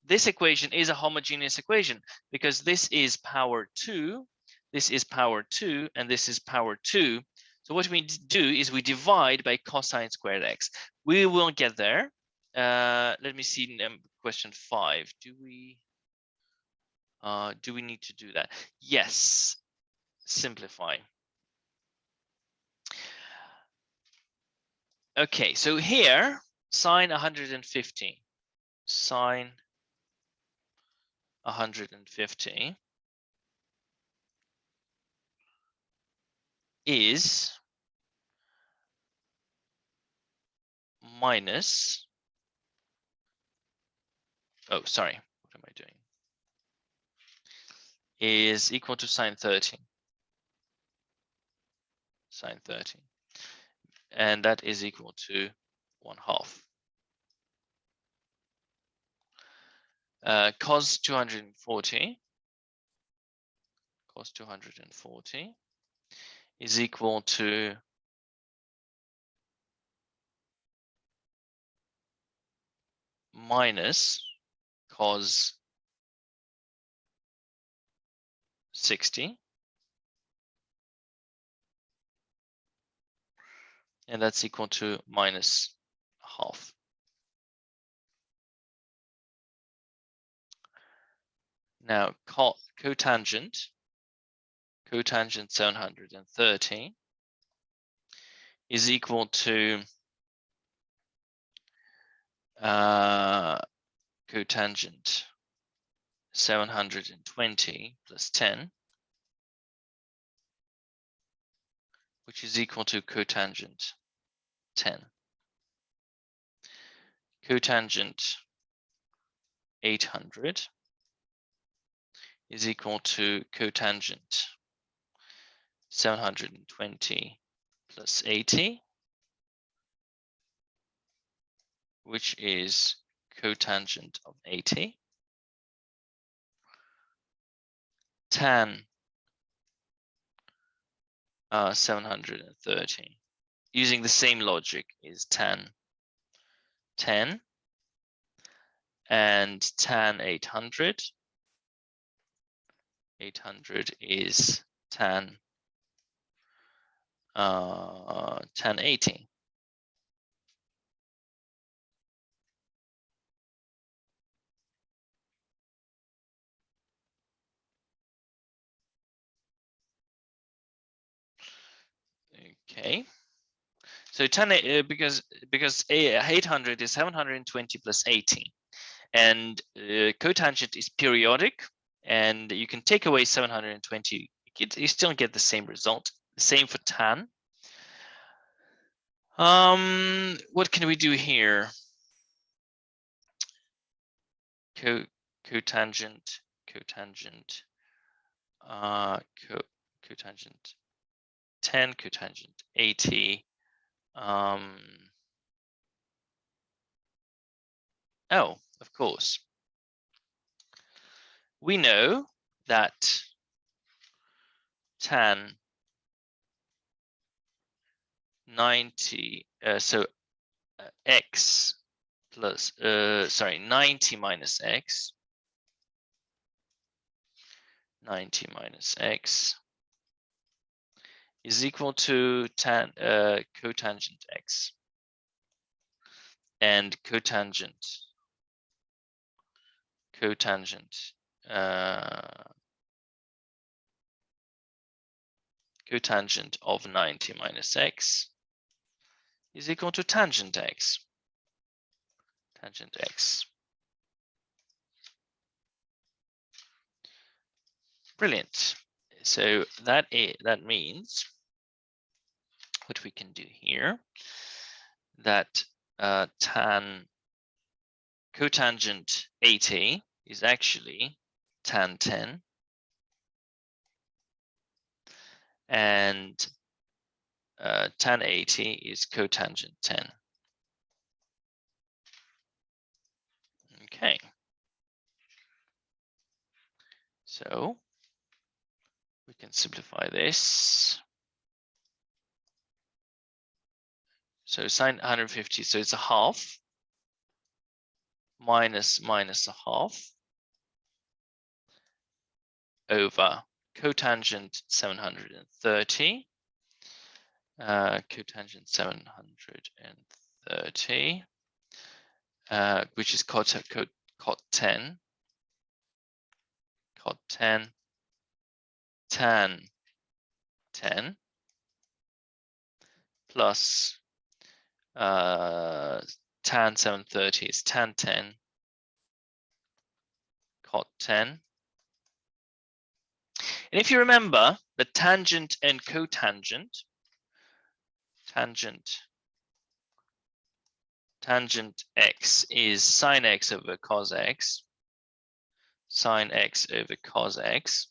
This equation is a homogeneous equation because this is power 2, this is power 2, and this is power 2. So what we do is we divide by cosine squared x. We will get there. Let me see question 5. Do we need to do that? Yes. Simplify. Okay, so here sine 150. Sine 150 is minus, oh, sorry, what am I doing? Is equal to sine 30. Sine 30. And that is equal to 1/2. Cos 240. Cos 240 is equal to minus cos 60. And that's equal to minus 1/2. Now cotangent 730 is equal to cotangent 720 plus 10, which is equal to cotangent 10. Cotangent 800 is equal to cotangent 720 plus 80, which is cotangent of 80. Tan 730, using the same logic, is tan 10, and tan 800. 800 is tan 80. Okay. So tan because 800 is 720 plus 80, and cotangent is periodic, and you can take away 720, you still get the same result. The same for tan. What can we do here? Cotangent, cotangent 10, cotangent 80. Oh, of course. We know that tan 90, x plus, 90 minus x, 90 minus x is equal to tan cotangent x, and cotangent cotangent of 90 minus x is equal to tangent x. Tangent x. Brilliant. So that means what we can do here, that tan cotangent 80 is actually tan 10, and tan 80 is cotangent 10. Okay. So we can simplify this. So sine 150, so it's a half, minus a half, over cotangent 730, cotangent 730, which is cot 10, tan 10, plus tan 730 is tan 10, cot 10. And if you remember, the tangent and cotangent, tangent x is sine x over cos x, sine x over cos x,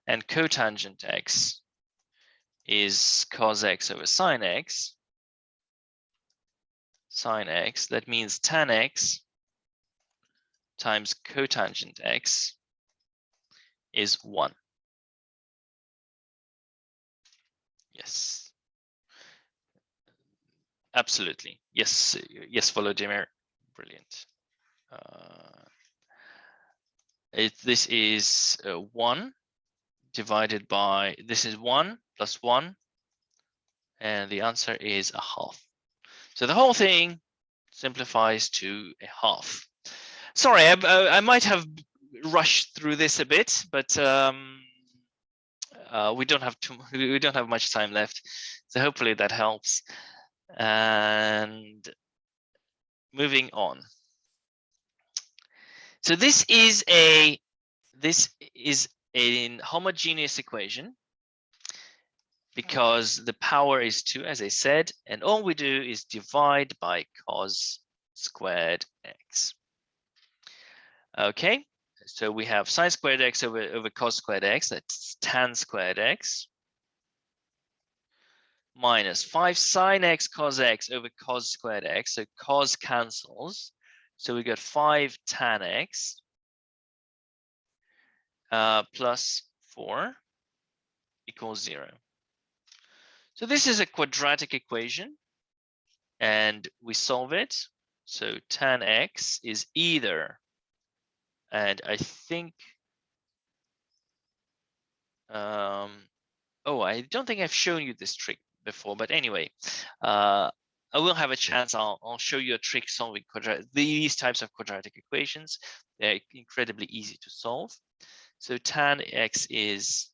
and cotangent x is cos x over sine x. Sine x, that means tan x times cotangent x is 1. Yes. Absolutely. Yes, yes, Volodymyr. Brilliant. This is 1 divided by, this is 1 plus 1, and the answer is a half. So the whole thing simplifies to a half. Sorry, I might have rushed through this a bit, but we don't have much time left. So hopefully that helps. And moving on. So this is an homogeneous equation because the power is 2, as I said, and all we do is divide by cos squared x. Okay, so we have sine squared x over cos squared x, that's tan squared x, minus 5 sine x cos x over cos squared x, so cos cancels, so we got 5 tan x plus 4 equals 0. So this is a quadratic equation, and we solve it. So tan x is either, and I think, oh, I don't think I've shown you this trick before, but anyway, I will have a chance. I'll show you a trick solving these types of quadratic equations. They're incredibly easy to solve. So tan x is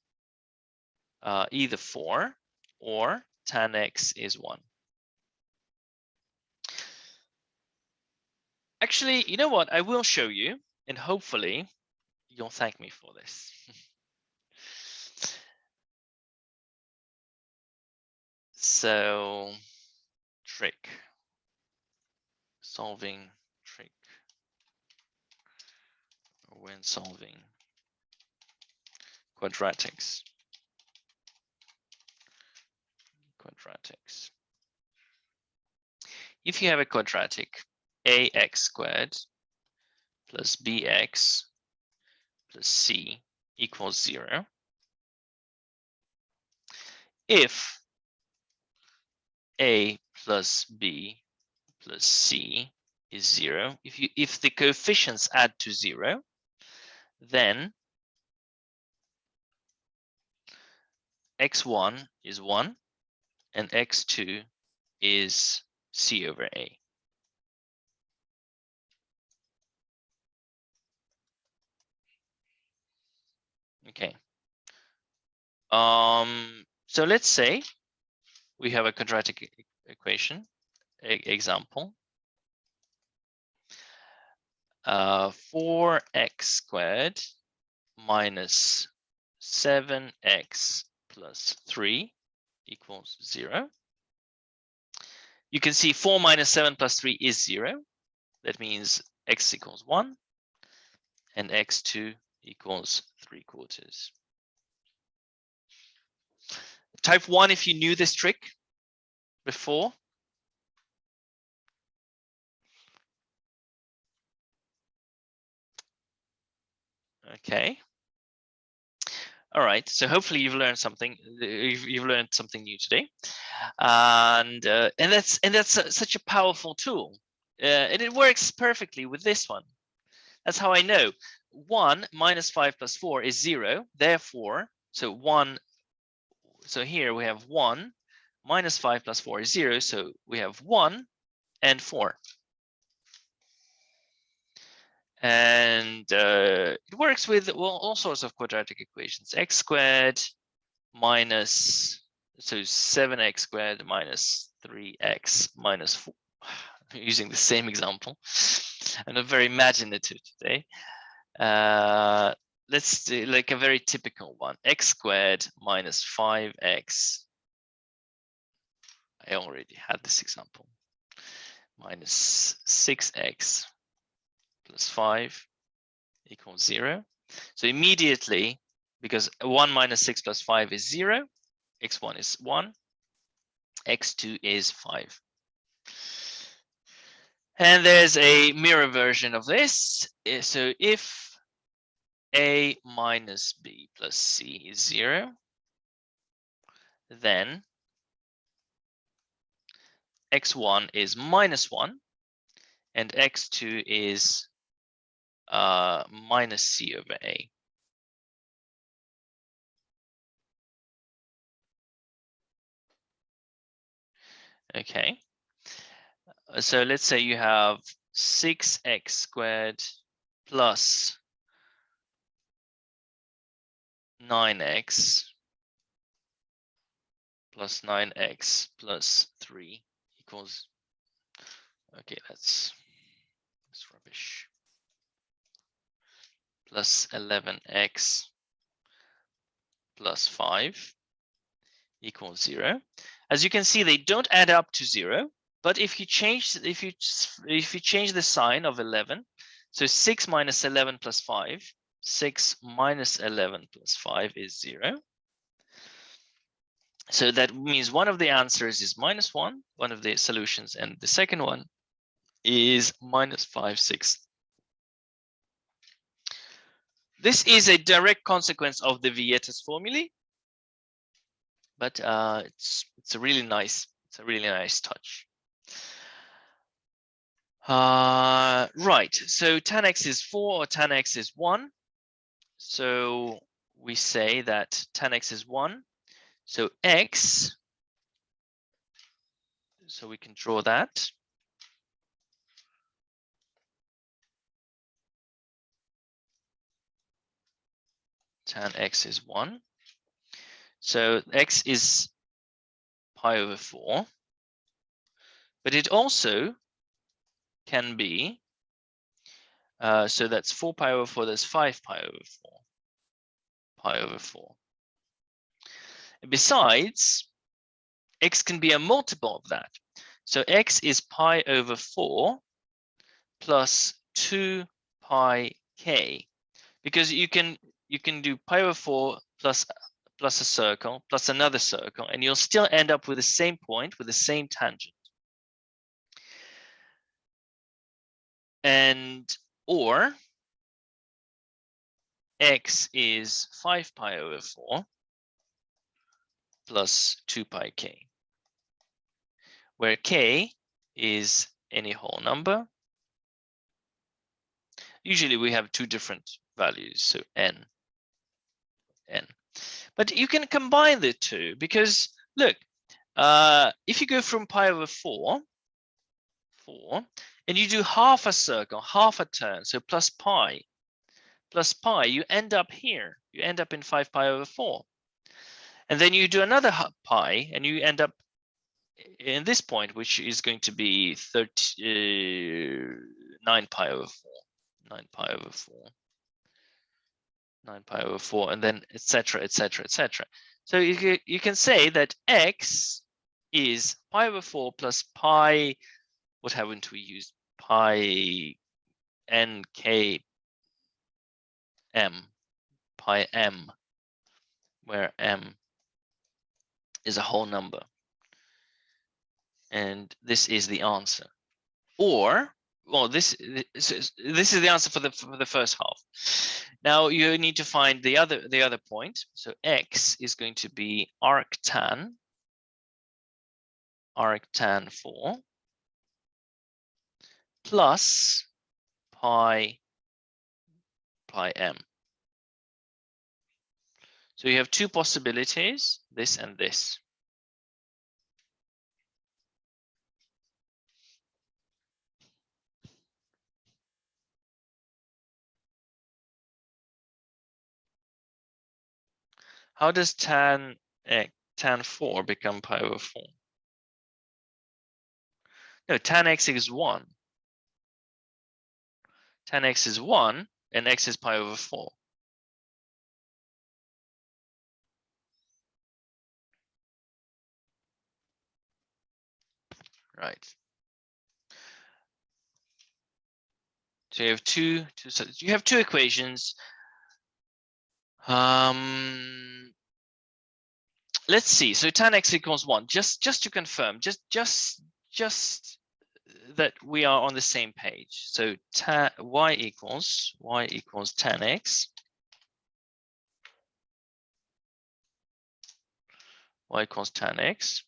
either 4 or tan x is 1. Actually, you know what? I will show you, and hopefully you'll thank me for this. So, trick, solving trick, when solving quadratics. If you have a quadratic, ax squared plus bx plus c equals 0. If a plus b plus c is 0, if the coefficients add to 0, then x1 is 1 and x2 is c over a. Okay. So let's say we have a quadratic equation example. 4x squared minus 7x plus 3 equals 0. You can see 4 minus 7 plus 3 is 0. That means x equals 1 and x2 equals 3/4. Type 1 if you knew this trick before. Okay. All right. So hopefully you've learned something. You've learned something new today, and that's such a powerful tool, and it works perfectly with this one. That's how I know 1 minus 5 plus 4 is 0. Therefore, so here we have 1 minus 5 plus 4 is 0. So we have 1 and 4. And it works with all sorts of quadratic equations. X squared minus, so 7x squared minus 3x minus 4. I'm using the same example. I'm not very imaginative today. Let's do like a very typical one. X squared minus 5x. I already had this example. Minus 6x plus 5 equals 0. So immediately, because 1 minus 6 plus 5 is 0, x1 is 1, x2 is 5. And there's a mirror version of this. So if a minus b plus c is 0, then x1 is minus 1 and x2 is minus c over a. Okay, so let's say you have 6x squared plus 9x plus 9x plus 3 equals, okay, that's rubbish, plus 11x plus 5 equals 0. As you can see, they don't add up to 0, but if you change the sign of 11, so 6 minus 11 plus 5, 6 minus 11 plus 5 is 0. So that means one of the answers is -1, one of the solutions, and the second one is -5/6. This is a direct consequence of the Vieta's formulae, but it's a really nice touch. Right, so tan x is 4 or tan x is 1. So we say that tan x is 1. So x, so we can draw that. Tan x is 1. So x is pi over 4. But it also can be, so that's 4 pi over 4, that's 5 pi over 4. Pi over 4. And besides, x can be a multiple of that. So x is pi over 4 plus 2 pi k, because you can do pi over 4 plus a circle plus another circle, and you'll still end up with the same point with the same tangent. And or x is 5 pi over 4 plus 2 pi k, where k is any whole number. Usually we have two different values, so n. But you can combine the two, because look, if you go from pi over 4, and you do half a circle, half a turn, so plus pi, you end up here. You end up in 5 pi over 4. And then you do another pi, and you end up in this point, which is going to be 9 pi over 4. 9 pi over 4. 9 pi over 4, and then etc., etc., etc. So you can say that x is pi over 4 plus pi, what haven't we used? Pi n k m, pi m, where m is a whole number. And this is the answer. Or, well, this is the answer for the first half. Now you need to find the other point. So x is going to be arctan 4 plus pi m. So you have two possibilities, this and this. How does tan 4 become pi over 4? No, tan x is 1. Tan x is 1, and x is pi over 4. Right. So you have two equations. Let's see. So tan x equals 1. Just to confirm, just that we are on the same page. So y equals tan x. Y equals tan x,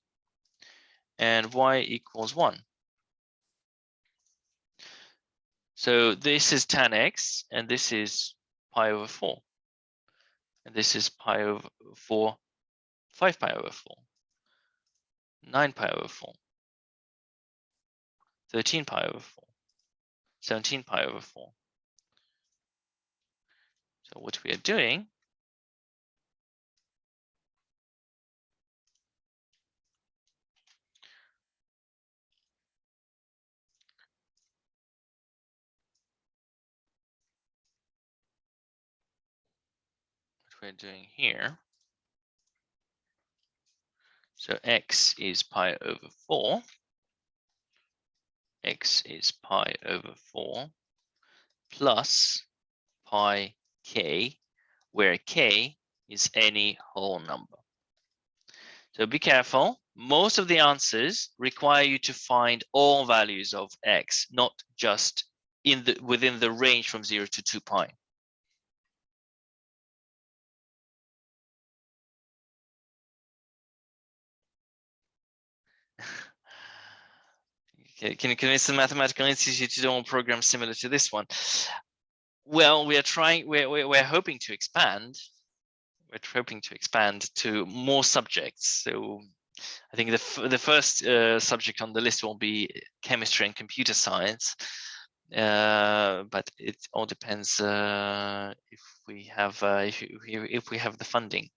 and y equals 1. So this is tan x, and this is pi over 4. And this is pi over 4, 5 pi over 4, 9 pi over 4, 13 pi over 4, 17 pi over 4. So what we are doing we're doing here. So x is pi over 4. X is pi over 4 plus pi k, where k is any whole number. So be careful. Most of the answers require you to find all values of x, not just within the range from 0 to 2 pi. Okay, can you convince the Mathematical Institute to do a program similar to this one? Well, we are trying. We're hoping to expand. We're hoping to expand to more subjects. So I think the first subject on the list will be chemistry and computer science, but it all depends if we have the funding.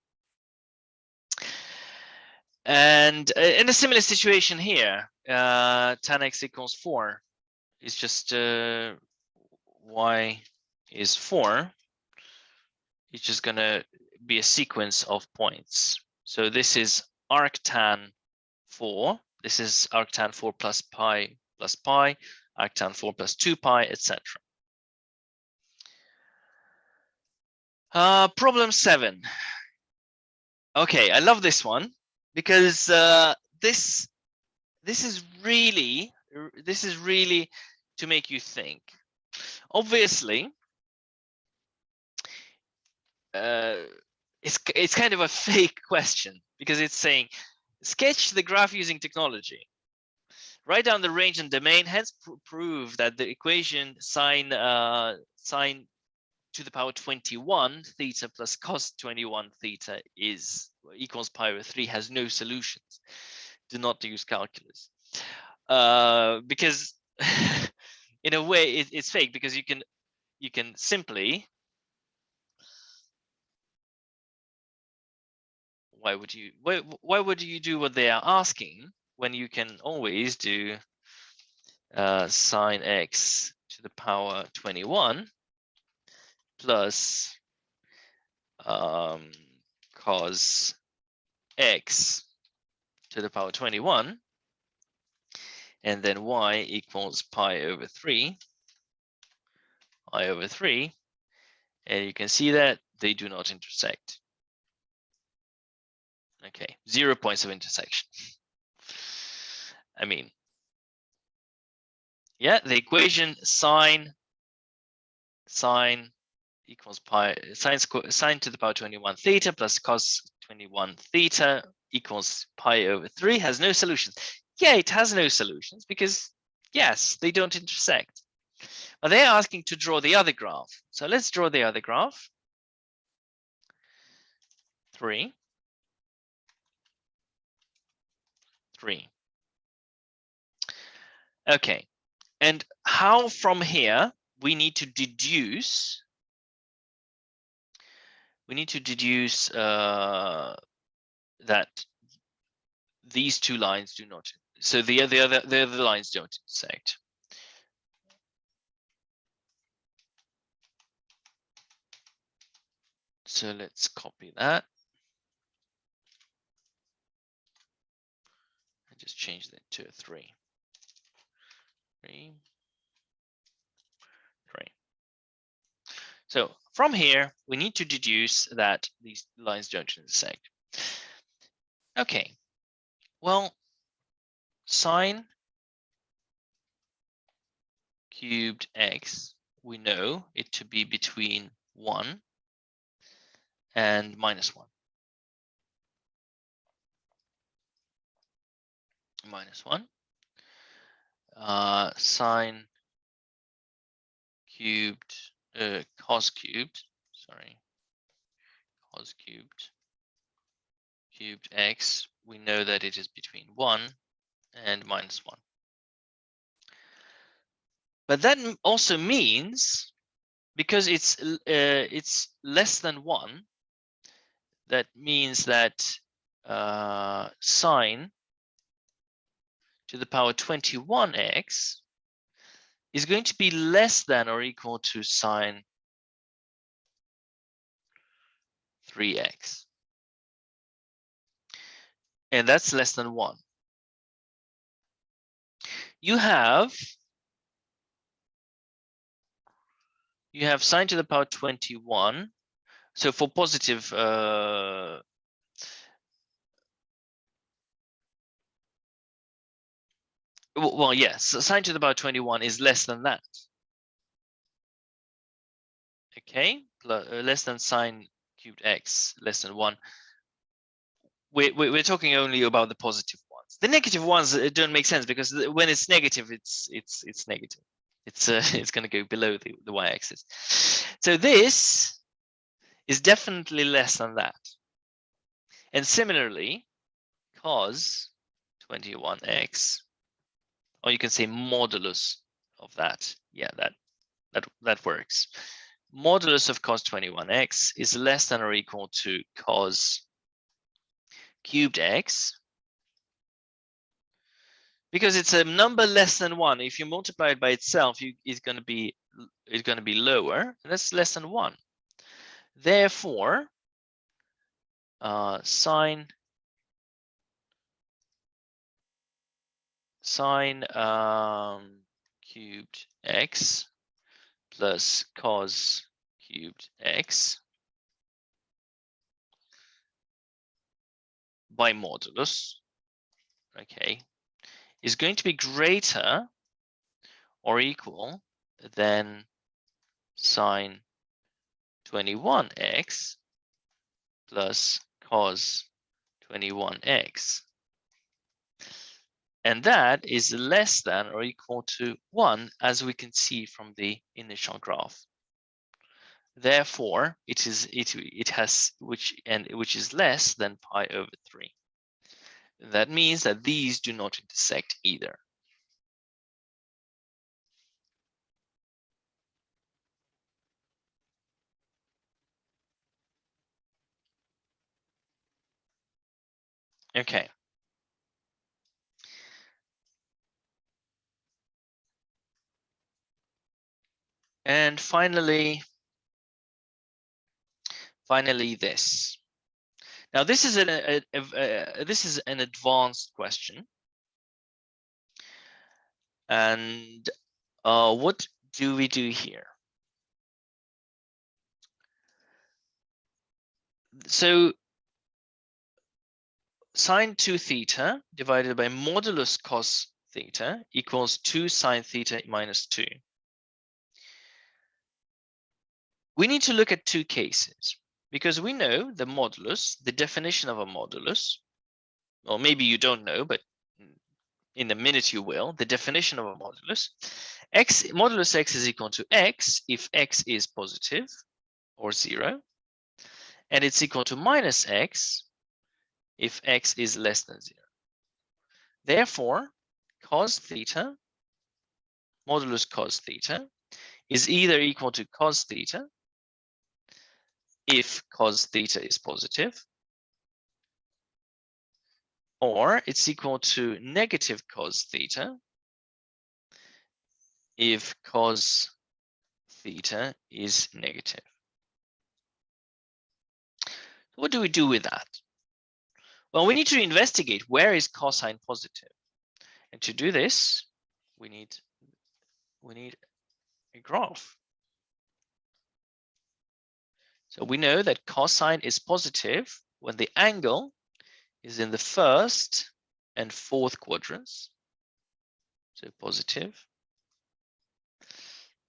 And in a similar situation here, tan x equals 4 is just y is 4. It's just going to be a sequence of points. So this is arctan 4. This is arctan 4 plus pi, arctan 4 plus 2 pi, etc. Problem 7. Okay, I love this one because this is really to make you think. Obviously, it's kind of a fake question because it's saying sketch the graph using technology. Write down the range and domain, hence prove that the equation sine to the power 21 theta plus cos 21 theta equals pi over 3 has no solutions. Do not use calculus. Because in a way it's fake, because you can simply, why would you do what they are asking when you can always do sine x to the power 21 plus cos x to the power 21, and then y equals pi over 3, and you can see that they do not intersect. Okay, 0 points of intersection. I mean, yeah, the equation sine equals pi, sine to the power 21 theta plus cos 21 theta equals pi over 3 has no solutions. Yeah, it has no solutions because, yes, they don't intersect. But they're asking to draw the other graph. So let's draw the other graph. 3. Okay, and how from here we need to deduce that these two lines do not, so the other lines don't intersect. So let's copy that. I just changed that to a 3. So from here, we need to deduce that these lines don't intersect. Okay, well, sine cubed x, we know it to be between 1 and minus 1. Sine cubed, cos cubed x, we know that it is between 1 and minus 1. But that also means, because it's less than 1, that means that sine to the power 21x is going to be less than or equal to sine 3x. And that's less than 1. You have sine to the power 21. So for positive, well, yes, so sine to the power 21 is less than that. Okay, less than sine cubed x, less than 1. We're talking only about the positive ones. The negative ones don't make sense because when it's negative, it's negative. It's it's going to go below the y-axis. So this is definitely less than that. And similarly, cos 21x, or you can say modulus of that. Yeah, that works. Modulus of cos 21x is less than or equal to cos cubed x, because it's a number less than 1. If you multiply it by itself, it's going to be lower, and that's less than 1. Therefore, sine cubed x plus cos cubed x by modulus, okay, is going to be greater or equal than sine 21x plus cos 21x. And that is less than or equal to 1, as we can see from the initial graph. Therefore, it has which is less than pi over 3. That means that these do not intersect either. Okay. And finally this. Now this is an advanced question. And what do we do here? So sine 2 theta divided by modulus cos theta equals 2 sine theta minus 2. We need to look at two cases, because we know the modulus, the definition of a modulus, or maybe you don't know, but in a minute you will, the definition of a modulus. Modulus x is equal to x if x is positive or 0, and it's equal to minus x if x is less than 0. Therefore, cos theta, modulus cos theta, is either equal to cos theta if cos theta is positive, or it's equal to negative cos theta if cos theta is negative. What do we do with that? Well, we need to investigate where is cosine positive. And to do this, we need a graph. So we know that cosine is positive when the angle is in the first and fourth quadrants. So positive.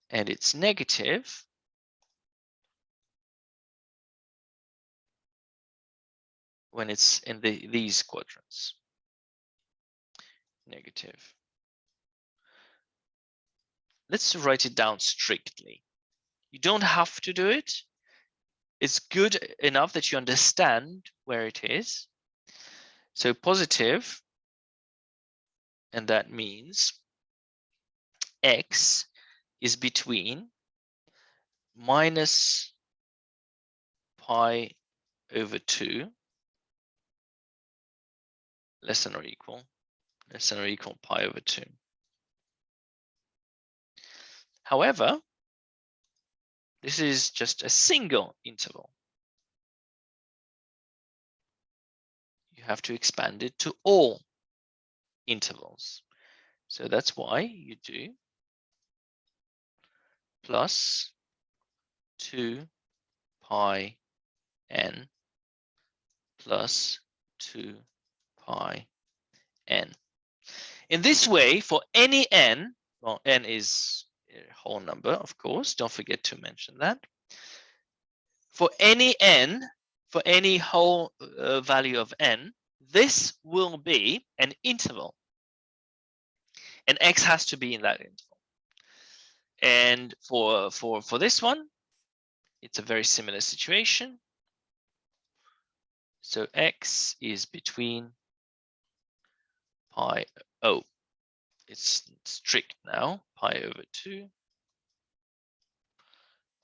And it's negative when it's in these quadrants. Negative. Let's write it down strictly. You don't have to do it. It's good enough that you understand where it is. So positive, and that means x is between minus pi over 2 less than or equal pi over 2. However, this is just a single interval. you have to expand it to all intervals. So that's why you do plus 2 pi n plus 2 pi n. In this way, for any n, well, n is a whole number, of course, don't forget to mention that. For any n, for any whole value of n, this will be an interval. And x has to be in that interval. And for this one, it's a very similar situation. So x is between pi, it's strict now, pi over 2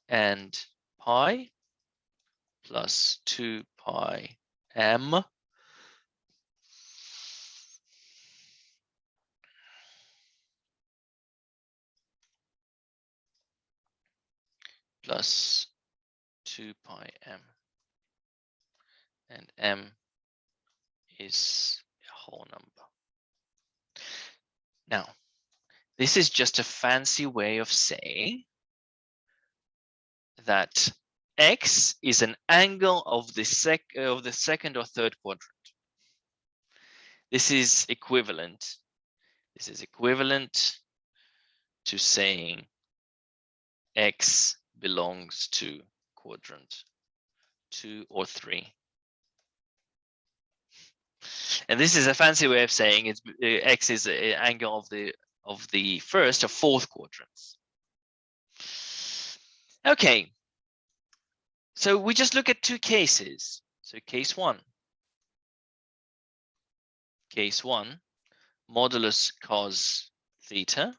and pi plus 2 pi m plus 2 pi m, and m is a whole number. Now, this is just a fancy way of saying that x is an angle of the second or third quadrant. This is equivalent. This is equivalent to saying x belongs to quadrant 2 or 3. And this is a fancy way of saying it's x is an angle of the first or fourth quadrants. Okay, so we just look at two cases. So case one, modulus cos theta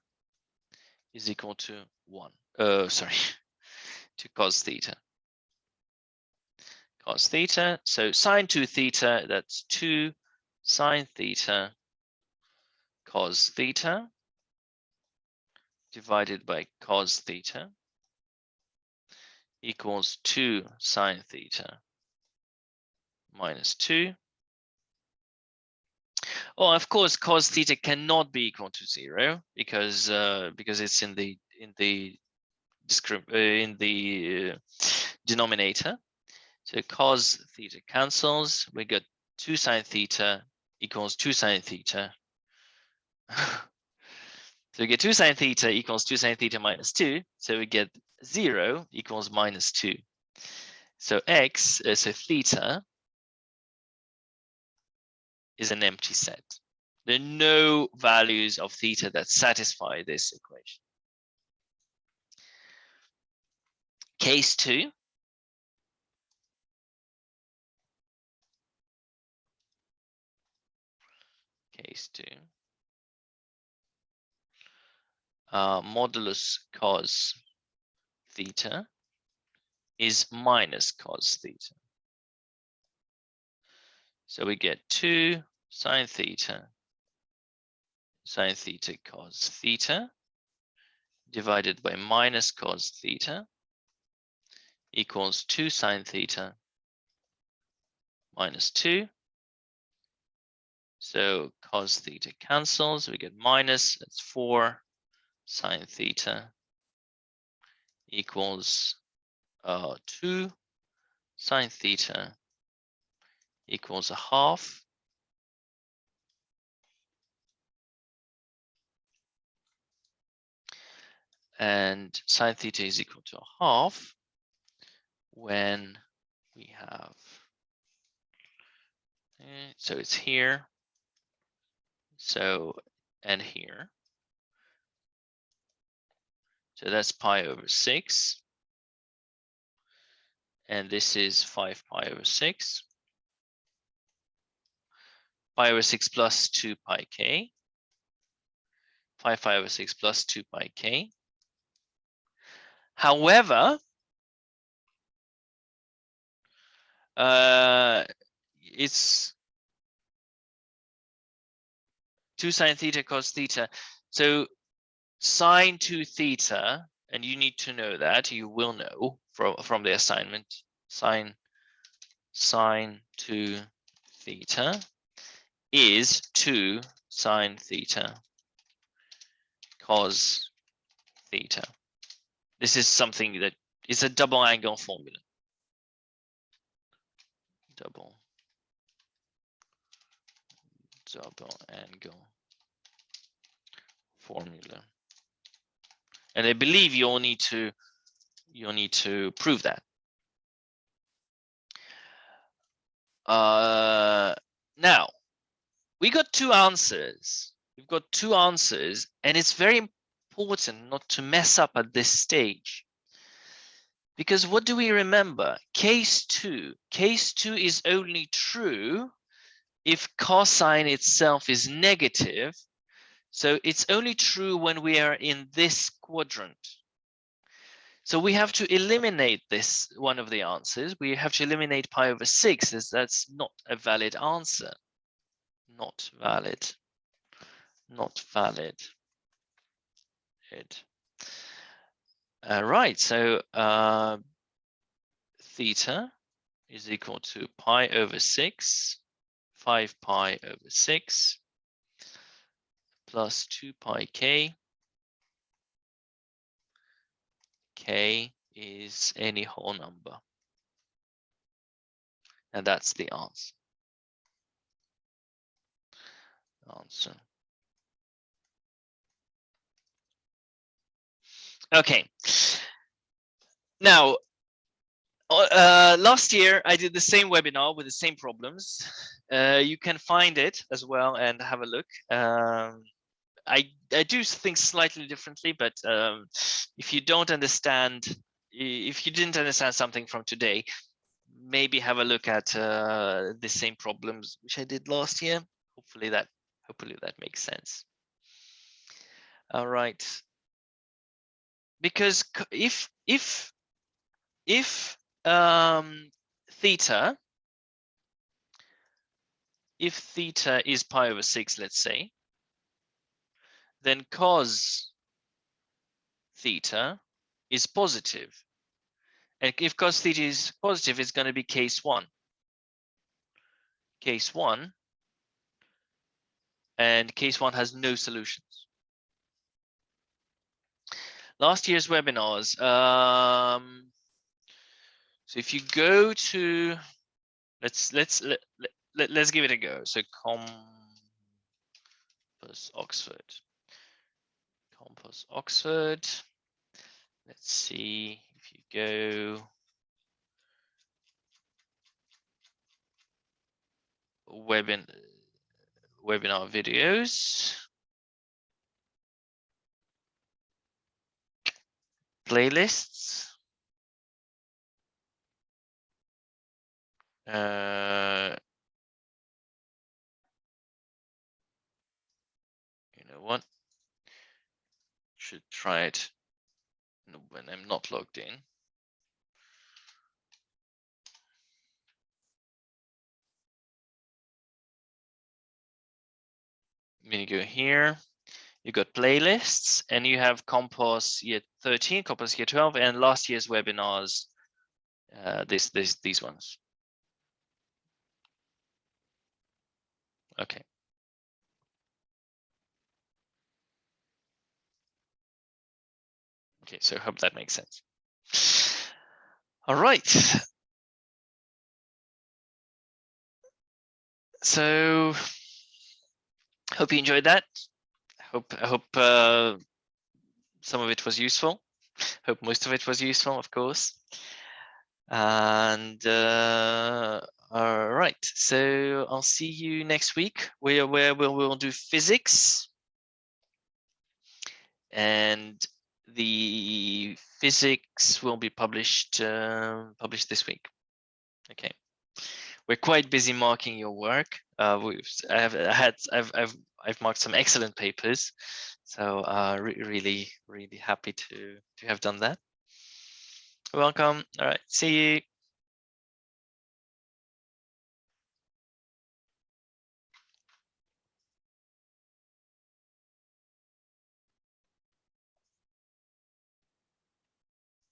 is equal to 1. To cos theta. Cos theta. So sine 2 theta, that's 2 sine theta cos theta divided by cos theta equals 2 sine theta minus 2. Oh, of course, cos theta cannot be equal to 0 because it's in the denominator. So cos theta cancels. We get 2 sine theta equals 2 sine theta. So we get 2 sine theta equals 2 sine theta minus 2. So we get 0 equals minus 2. So so theta is an empty set. There are no values of theta that satisfy this equation. Case 2. Case 2. Modulus cos theta is minus cos theta. So we get 2 sine theta cos theta divided by minus cos theta equals 2 sine theta minus 2. So cos theta cancels, we get minus, that's 4 sine theta equals 2 sine theta equals a half. And sine theta is equal to a half when we have, so it's here, so, and here. So that's pi over 6. And this is 5 pi over 6. Pi over 6 plus 2 pi k. 5 pi over 6 plus 2 pi k. However, it's 2 sine theta cos theta. So sine 2 theta, and you need to know that, you will know from the assignment, sine 2 theta is 2 sine theta cos theta. This is something that is a double angle formula. Double angle formula. And I believe you'll need to prove that. Now we got 2 answers. We've got 2 answers, and it's very important not to mess up at this stage. Because what do we remember? Case 2. Case 2 is only true if cosine itself is negative. So it's only true when we are in this quadrant. So we have to eliminate this, one of the answers. We have to eliminate pi over 6, as that's not a valid answer. Not valid. Not valid. Good. Right, so theta is equal to pi over 6, 5 pi over 6, plus 2 pi k. K is any whole number. And that's the answer. Okay. Now, last year I did the same webinar with the same problems. You can find it as well and have a look. I do things slightly differently, but if you don't understand, if you didn't understand something from today, maybe have a look at the same problems which I did last year. Hopefully that makes sense. All right. Because if theta is pi over 6, let's say, then cos theta is positive. And if cos theta is positive, it's going to be case 1. Case 1. And case 1 has no solutions. Last year's webinars. So if you go to, let's give it a go. So COMPOS Oxford. Let's see if you go webinar videos, playlists. You know what? Should try it when I'm not logged in. When you go here, you got playlists, and you have COMPOS year 13, COMPOS year 12, and last year's webinars. These ones. Okay. Okay, so I hope that makes sense. All right. So hope you enjoyed that. I hope some of it was useful. Hope most of it was useful, of course. And all right, so I'll see you next week where we'll do physics, and the physics will be published this week. Okay, we're quite busy marking your work. I've marked some excellent papers, so really happy to have done that. Welcome. All right, see you.